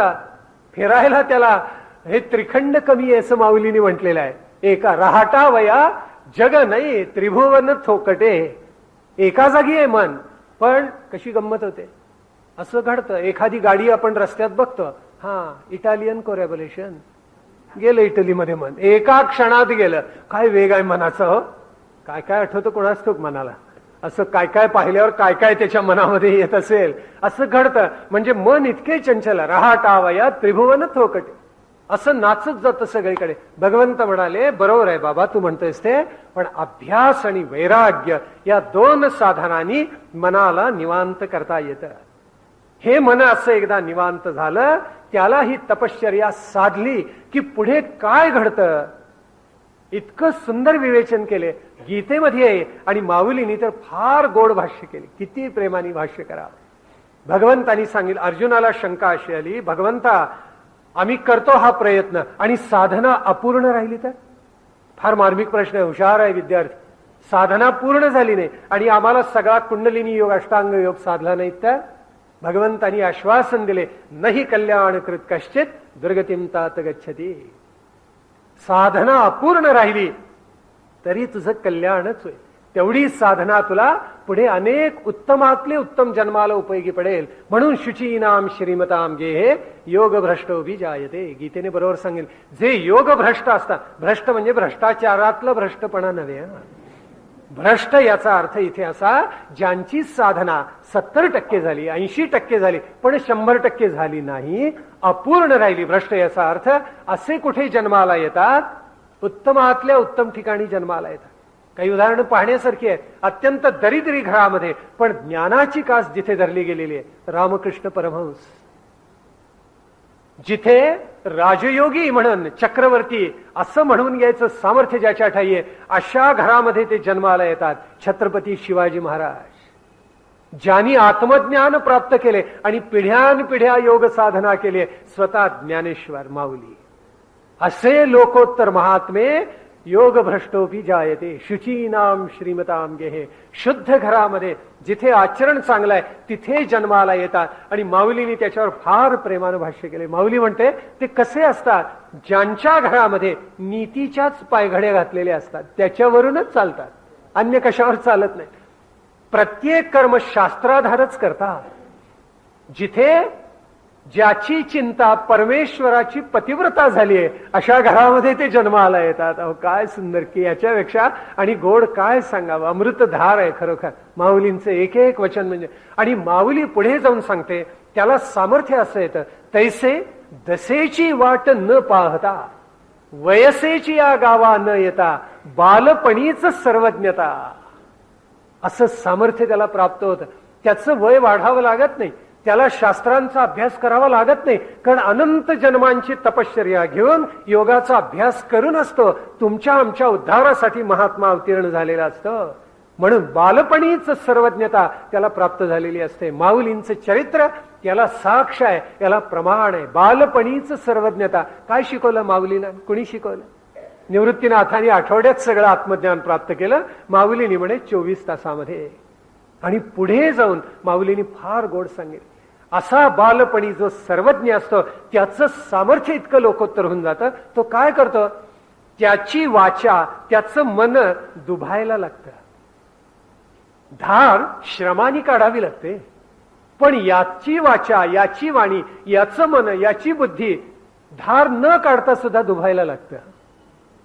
फिरायला त्याला हे त्रिखंड कमी आहे असं माऊलीने म्हटलेलं आहे. एका राहटा वया जग नाही त्रिभुवन थोकटे. एका जागी आहे मन, पण कशी गंमत होते. असं घडतं, एखादी गाडी आपण रस्त्यात बघतो, हा इटालियन कोरॅबोलेशन, गेलं इटलीमध्ये मन, एका क्षणात गेलं. काय वेग आहे मनाचा हो. काय काय आठवतं कोणाच ठाऊक मनाला. असं काय काय पाहिल्यावर काय काय त्याच्या मनामध्ये येत असेल, असं घडतं. म्हणजे मन इतके चंचल, रहाटावया त्रिभुवन थोकटे, असं नाचत जातं सगळीकडे. भगवंत म्हणाले बरोबर आहे बाबा तू म्हणतोयस ते, पण अभ्यास आणि वैराग्य या दोन साधनांनी मनाला निवांत करता येतं. हे मन असं एकदा निवांत झालं, त्याला ही तपश्चर्या साधली की पुढे काय घडतं इतकं सुंदर विवेचन केले गीतेमध्ये. आणि माऊलींनी तर फार गोड भाष्य केले, किती प्रेमाने भाष्य करावं. भगवंतांनी सांगितलं, अर्जुनाला शंका अशी आली, भगवंता आम्ही करतो हा प्रयत्न आणि साधना अपूर्ण राहिली तर? फार मार्मिक प्रश्न आहे, हुशार आहे विद्यार्थी. साधना पूर्ण झाली नाही आणि आम्हाला सगळा कुंडलिनी योग अष्टांग योग साधला नाही तर? भगवंतांनी आश्वासन दिले, नाही कल्याण कृत कश्चित दुर्गतीम तात गच्छती. साधना अपूर्ण राहिली तरी तुझं कल्याणच होईल. तेवढी साधना तुला पुढे अनेक उत्तमातले उत्तम जन्माला उपयोगी पडेल. म्हणून शुचीनाम श्रीमताम गेहे योग भ्रष्टो भी जायते. गीतेने बरोबर सांगेल, जे योग भ्रष्ट असतात, भ्रष्ट म्हणजे भ्रष्टाचारातलं भ्रष्टपणा नव्हे, भ्रष्ट याचा अर्थ इथे असा, ज्यांची साधना 70% झाली, 80% झाली, पण 100% झाली नाही, अपूर्ण राहिली. भ्रष्ट याचा अर्थ असे कुठे जन्माला येतात, उत्तमातल्या उत्तम ठिकाणी जन्माला येतात. काही उदाहरणं पाहण्यासारखी आहेत. अत्यंत दरिद्री घरामध्ये पण ज्ञानाची कास जिथे धरली गेलेली आहे, रामकृष्ण परमहंस. जिथे राजयोगी म्हणून चक्रवर्ती असं म्हणून घ्यायचं सामर्थ्य ज्याच्या ठाई आहे, अशा घरामध्ये ते जन्माला येतात. छत्रपती शिवाजी महाराज, ज्यांनी आत्मज्ञान प्राप्त केले आणि पिढ्यानपिढ्या योग साधना केली, स्वतः ज्ञानेश्वर माऊली, असे लोकोत्तर महात्मे योग भ्रष्टोपी जायते शुचीनाम श्रीमताम गेहे. शुद्ध घरामध्ये जिथे आचरण चांगलं आहे तिथे जन्माला येतात. आणि माऊलीने त्याच्यावर फार प्रेमानं भाष्य केले. माऊली म्हणते ते कसे असतात, ज्यांच्या घरामध्ये नीतीच्याच पायघड्या घातलेल्या असतात, त्याच्यावरूनच चालतात, अन्य कशावर चालत नाही. प्रत्येक कर्म शास्त्राधारच करतात. जिथे ज्याची चिंता परमेश्वराची पतिव्रता झालीये अशा घरामध्ये ते जन्माला येतात. अहो काय सुंदर की याच्यापेक्षा आणि गोड काय सांगावं. अमृतधार आहे खरोखर माऊलींचं एक एक वचन म्हणजे. आणि माऊली पुढे जाऊन सांगते त्याला सामर्थ्य असं येतं, तैसे दसेची वाट न पाहता वयसेची या गावा न येता बालपणीच सर्वज्ञता. असं सामर्थ्य त्याला प्राप्त होतं. त्याचं वय वाढावं लागत नाही, त्याला शास्त्रांचा अभ्यास करावा लागत नाही, कारण अनंत जन्मांची तपश्चर्या घेऊन योगाचा अभ्यास करून असतो तुमच्या आमच्या उद्धारासाठी महात्मा अवतीर्ण झालेला असतं. म्हणून बालपणीच सर्वज्ञता त्याला प्राप्त झालेली असते. माऊलींचं चरित्र याला साक्ष आहे, याला प्रमाण आहे. बालपणीच सर्वज्ञता. काय शिकवलं माऊलीनं? कुणी शिकवलं? निवृत्तीनाथांनी आठवड्यात सगळं आत्मज्ञान प्राप्त केलं, माऊलीनी म्हणे 24 तासामध्ये. आणि पुढे जाऊन माऊलींनी फार गोड सांगितलं, असा बालपणी जो सर्वज्ञ असतो त्याचं सामर्थ्य इतकं लोकोत्तर होऊन जातं. तो काय करतो? त्याची वाचा, त्याचं मन दुभायला लागतं. धार श्रमाने काढावी लागते, पण याची वाचा, याची वाणी, याचं मन, याची बुद्धी धार न काढता सुद्धा दुभायला लागतं.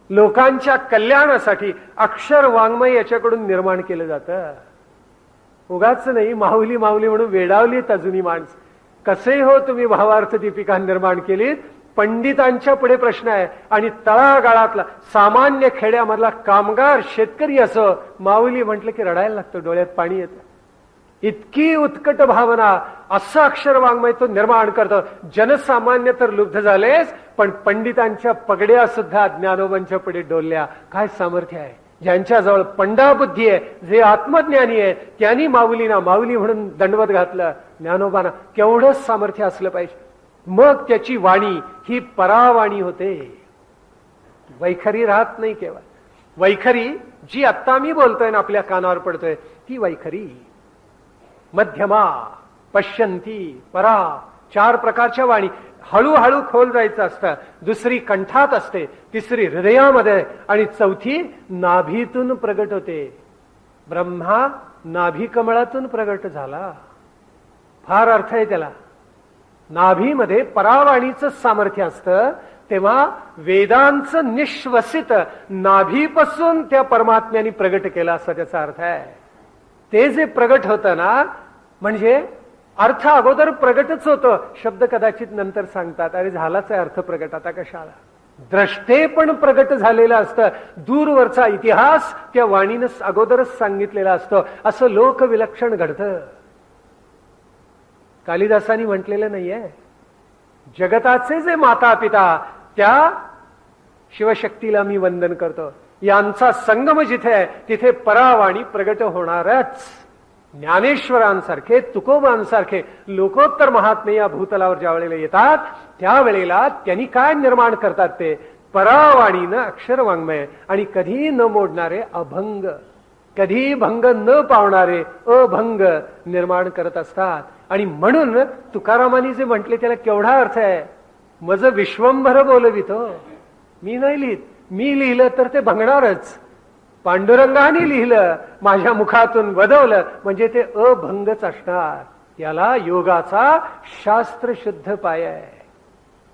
लोकांच्या कल्याणासाठी अक्षर वाङ्मय याच्याकडून निर्माण केलं जातं. उगाच नाही माऊली माऊली म्हणून वेडावलीत अजूनही माणसं. कसे हो तुम्ही भावार्थ दीपिका निर्माण केलीत? पंडितांच्या पुढे प्रश्न आहे. आणि तळागाळातला सामान्य खेड्यामधला कामगार शेतकरी असो, माऊली म्हटलं की रडायला लागतं, डोळ्यात पाणी येतं. इतकी उत्कट भावना असं अक्षर वाङ्मय तो निर्माण करतो. जनसामान्य तर लुब्ध झालेच, पण पंडितांच्या पगड्या सुद्धा ज्ञानोबांच्या पुढे डोलल्या. काय सामर्थ्य आहे. ज्यांच्याजवळ पंडा बुद्धी आहे, जे आत्मज्ञानी आहे, त्यांनी माऊलीना माऊली म्हणून दंडवत घातलं. ज्ञानोबांना केवढं सामर्थ्य असलं पाहिजे. मग त्याची वाणी ही परावाणी होते, वैखरी राहत नाही. केवळ वैखरी जी आत्ता मी बोलतोय ना आपल्या कानावर पडतोय ती वैखरी. मध्यमा, पश्यंती, परा, 4 प्रकारच्या वाणी. हळूहळू खोल जायचं असतं. दुसरी कंठात असते, तिसरी हृदयामध्ये, आणि चौथी नाभीतून प्रगट होते. ब्रह्मा नाभी कमळातून प्रगट झाला. फार अर्थ आहे त्याला. नाभीमध्ये परावाणीचं सामर्थ्य असतं, तेव्हा वेदांचं निश्वसित नाभीपासून त्या परमात्म्याने प्रगट केला असा त्याचा अर्थ आहे. ते जे प्रगट होतं ना, म्हणजे अर्थ अगोदर प्रगटच होतं, शब्द कदाचित नंतर सांगतात अरे झालाच आहे अर्थ प्रगट, आता कशाला. द्रष्टे पण प्रगट झालेलं असतं. दूरवरचा इतिहास त्या वाणीनं अगोदरच सांगितलेला असतो. असं लोकविलक्षण घडतं. कालिदासांनी म्हटलेलं नाहीये, जगताचे जे माता पिता त्या शिवशक्तीला मी वंदन करतो. यांचा संगम जिथे आहे तिथे परावाणी प्रगट होणारच. ज्ञानेश्वरांसारखे, तुकोबांसारखे लोकोत्तर महात्मे या भूतलावर ज्या वेळेला येतात त्यावेळेला त्यांनी काय निर्माण करतात? ते परावाणीनं अक्षर वाङ्मय, आणि कधी न मोडणारे अभंग, कधी भंग न पावणारे अभंग निर्माण करत असतात. आणि म्हणून तुकारामांनी जे म्हटले त्याला केवढा अर्थ आहे. मज विश्वंभर बोलवितो. मी नाही लिहित, मी लिहिलं तर ते भंगणारच. पांडुरंगाने लिहिलं, माझ्या मुखातून वदवलं म्हणजे ते अभंगच असणार. याला योगाचा शास्त्र शुद्ध पाय आहे.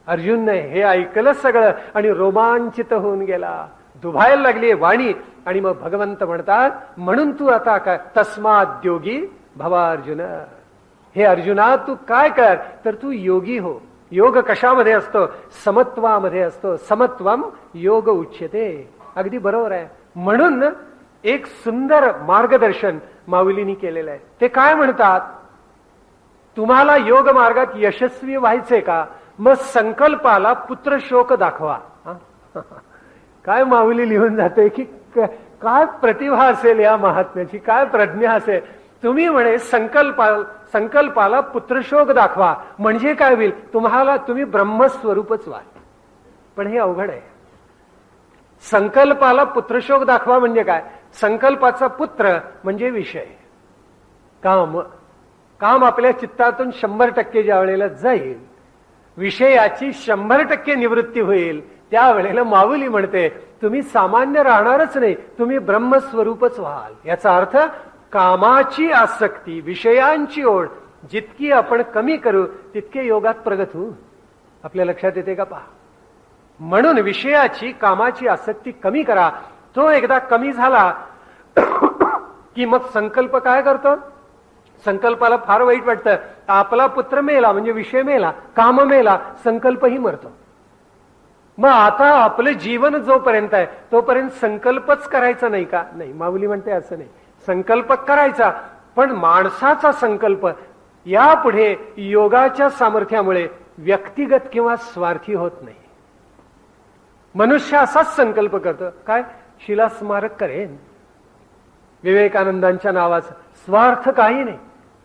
अर्जुनने हे ऐकलं सगळं आणि रोमांचित होऊन गेला. दुभायला लागली वाणी. आणि मग भगवंत म्हणतात, म्हणून तू आता काय? तस्माद्योगी भवा अर्जुन. हे अर्जुना तू काय कर? तर तू योगी हो. योग कशामध्ये असतो? समत्वामध्ये असतो. समत्वम योग उच्यते. अगदी बरोबर आहे. म्हणून एक सुंदर मार्गदर्शन माऊलींनी केलेलं आहे. ते काय म्हणतात? तुम्हाला योग मार्गात यशस्वी व्हायचे का? मग संकल्पाला पुत्रशोक दाखवा. काय माऊली लिहून जाते की काय प्रतिभा असेल या महात्म्याची, काय प्रज्ञा असेल. तुम्ही म्हणे संकल्पाला पुत्रशोक दाखवा म्हणजे काय होईल? तुम्ही ब्रह्मस्वरूपच व्हाल. पण हे अवघड आहे. संकल्पाला पुत्रशोक दाखवा म्हणजे काय? संकल्पाचा पुत्र म्हणजे विषय, काम. काम आपल्या चित्तातून 100% ज्या वेळेला जाईल, विषयाची 100% निवृत्ती होईल, त्यावेळेला माऊली म्हणते तुम्ही सामान्य राहणारच नाही, तुम्ही ब्रह्मस्वरूपच व्हाल. याचा अर्थ कामाची आसक्ती, विषयांची ओढ जितकी आपण कमी करू तितके योगात प्रगत होऊ. आपल्या लक्षात येते का? पहा. म्हणून विषयाची कामाची आसक्ती कमी करा. तो एकदा कमी झाला की मग संकल्प काय करतो? संकल्पाला फार वाईट वाटतं. आपला पुत्र मेला म्हणजे विषय मेला, काम मेला, संकल्पही मरतो. मग आता आपलं जीवन जोपर्यंत आहे तोपर्यंत संकल्पच करायचा नाही का? नाही, माऊली म्हणते असं नाही. संकल्प करायचा, पण माणसाचा संकल्प यापुढे योगाच्या सामर्थ्यामुळे व्यक्तिगत किंवा स्वार्थी होत नाही. मनुष्य असाच संकल्प करतो, काय शिलास्मारक करेन विवेकानंदांच्या नावाचं, स्वार्थ काही नाही,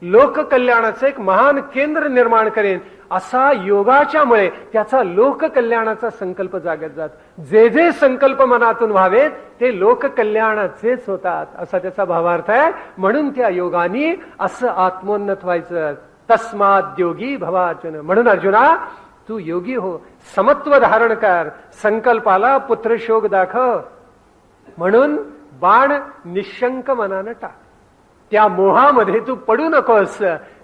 लोककल्याणाचं एक महान केंद्र निर्माण करेन, असा योगाच्यामुळे त्याचा लोककल्याणाचा संकल्प जागत जात. जे जे संकल्प मनातून व्हावेत ते लोककल्याणाचेच होतात, असा त्याचा भावार्थ आहे. म्हणून त्या योगानी असं आत्मोन्नत व्हायचं. तस्माद् योगी भवार्जुन. म्हणून अर्जुना तू योगी हो, समत्व धारण कर, संकल्पाला पुत्रशोक दाखव. म्हणून बाण निशंक मनानं टाक. त्या मोहामध्ये तू पडू नकोस,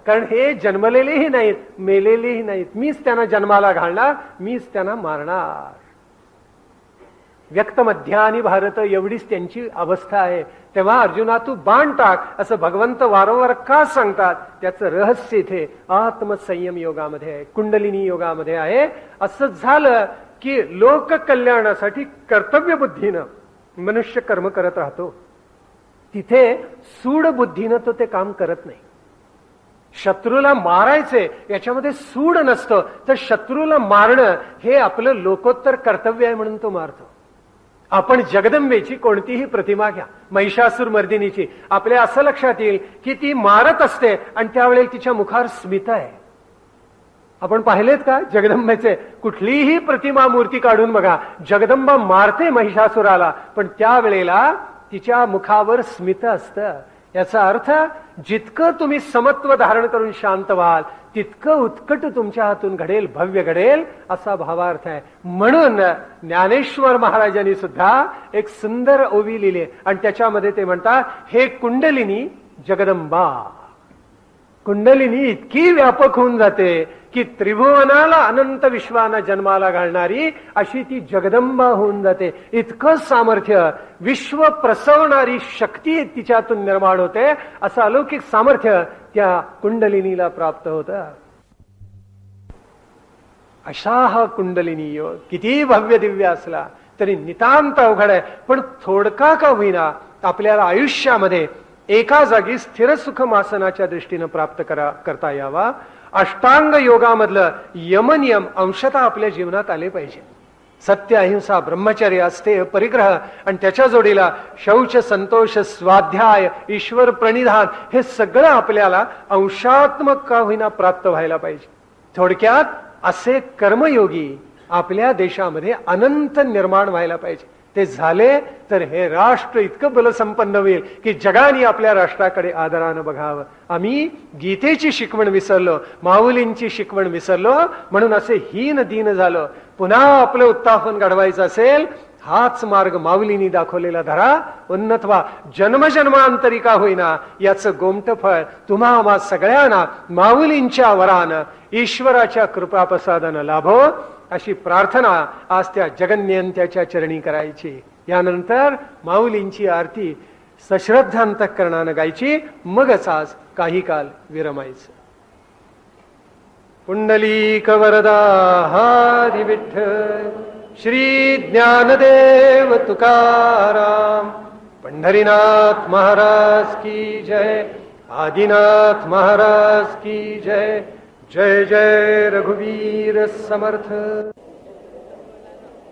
कारण हे जन्मलेलेही नाहीत, मेलेलेही नाहीत. मीच त्यांना जन्माला घालणार, मीच त्यांना मारणार. व्यक्त मध्यानी भारत एवढीच त्यांची अवस्था आहे. तेव्हा अर्जुना तू बाण टाक, असं भगवंत वारंवार का सांगतात? त्याचं रहस्य इथे आत्मसंयम योगामध्ये आहे, कुंडलिनी योगामध्ये आहे. असं झालं की लोककल्याणासाठी कर्तव्य बुद्धीनं मनुष्य कर्म करत राहतो. तिथे सूड बुद्धीनं तो ते काम करत नाही. शत्रूला मारायचे याच्यामध्ये सूड नसतं, तर शत्रूला मारणं हे आपलं लोकोत्तर कर्तव्य आहे म्हणून तो मारतो. आपण जगदंबेची कोणतीही प्रतिमा घ्या, महिषासूर मर्दिनीची, आपल्या असं लक्षात येईल की ती मारत असते आणि त्यावेळेला तिच्या मुखावर स्मित आहे. आपण पाहिलेत का जगदंबेचे? कुठलीही प्रतिमा मूर्ती काढून बघा, जगदंबा मारते महिषासुराला, पण त्यावेळेला तिच्या मुखावर स्मित असतं. याचा अर्थ जितकं तुम्ही समत्व धारण करून शांत व्हाल तितकं उत्कट तुमच्या हातून घडेल, भव्य घडेल, असा भावार्थ आहे. म्हणून ज्ञानेश्वर महाराजांनी सुद्धा एक सुंदर ओवी लिहिली आणि त्याच्यामध्ये ते म्हणतात, हे कुंडलिनी जगदंबा. कुंडलिनी इतकी व्यापक होऊन जाते की त्रिभुवनाला अनंत विश्वाना जन्माला घालणारी अशी ती जगदंबा होऊन जाते. इतकं सामर्थ्य, विश्व प्रसवणारी शक्ती तिच्यातून निर्माण होते. असं अलौकिक सामर्थ्य त्या कुंडलिनीला प्राप्त होतं. अशा हा कुंडलिनी योग किती भव्य दिव्य असला तरी नितांत अवघड आहे. पण थोडका का होईना आपल्याला आयुष्यामध्ये एका जागी स्थिर सुखमासनाच्या दृष्टीनं प्राप्त करता यावा. अष्टांग योगामधलं यमनियम अंशतः आपल्या जीवनात आले पाहिजे. सत्य, अहिंसा, ब्रह्मचर्य, अस्तेय, परिग्रह आणि त्याच्या जोडीला शौच, संतोष, स्वाध्याय, ईश्वर प्रणिधान, हे सगळं आपल्याला अंशात्मक का होईना प्राप्त व्हायला पाहिजे. थोडक्यात असे कर्मयोगी आपल्या देशामध्ये अनंत निर्माण व्हायला पाहिजे. ते झाले तर हे राष्ट्र इतकं बलसंपन्न होईल की जगाने आपल्या राष्ट्राकडे आदरानं बघावं. आम्ही गीतेची शिकवण विसरलो, माऊलींची शिकवण विसरलो, म्हणून असे हीन दीन झालं. पुन्हा आपलं उत्थापन घडवायचं असेल, हाच मार्ग माऊलींनी दाखवलेला धरा, उन्नत व्हा. जन्मजन्मांतरी का होईना याचं गोमट फळ तुम्हा आम्हा सगळ्यांना माऊलींच्या वरानं, ईश्वराच्या कृपाप्रसादानं लाभो, अशी प्रार्थना आज त्या जगन्यंत्याच्या चरणी करायची. यानंतर माऊलींची आरती सश्रद्धांतःकरणानं गायची. मगच आज काही काल विरमायचं. पुंडलीक वरदा हरी विठ्ठल, श्री ज्ञानदेव तुकाराम, पंढरीनाथ महाराज की जय, आदिनाथ महाराज की जय. जय जय रघुवीर समर्थ.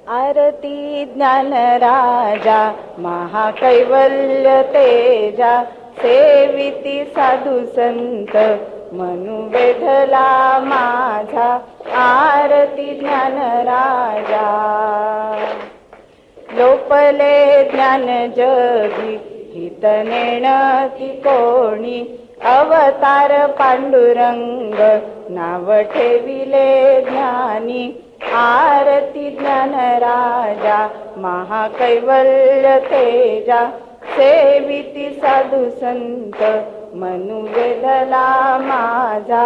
आरती ज्ञान राजा महाकैवल्य तेजा, सेविती साधू संत मनु वेधला माझा. आरती ज्ञान राजा लोपले ज्ञान जगी, हित नेणती कोणी. अवतार पांडुरंग नाव ठेविले ज्ञानी. आरती ज्ञान राजा महाकैवल्य तेजा, सेविती साधू संत मनु वेधला माझा. माझा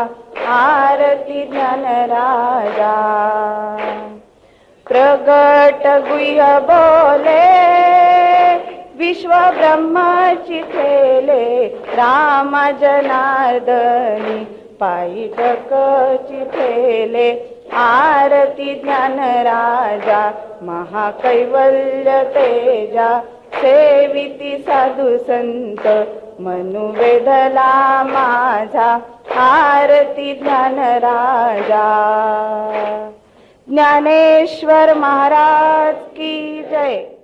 आरती ज्ञान राजा प्रगट गुह्य बोले विश्व ब्रह्माची ठेले राम जनार्दनी पायी टकची ठेले आरती ज्ञान राजा महाकैवल्य तेजा सेविती साधू संत मनु वेधला माझा आरती ज्ञान राजा ज्ञानेश्वर महाराज की जय.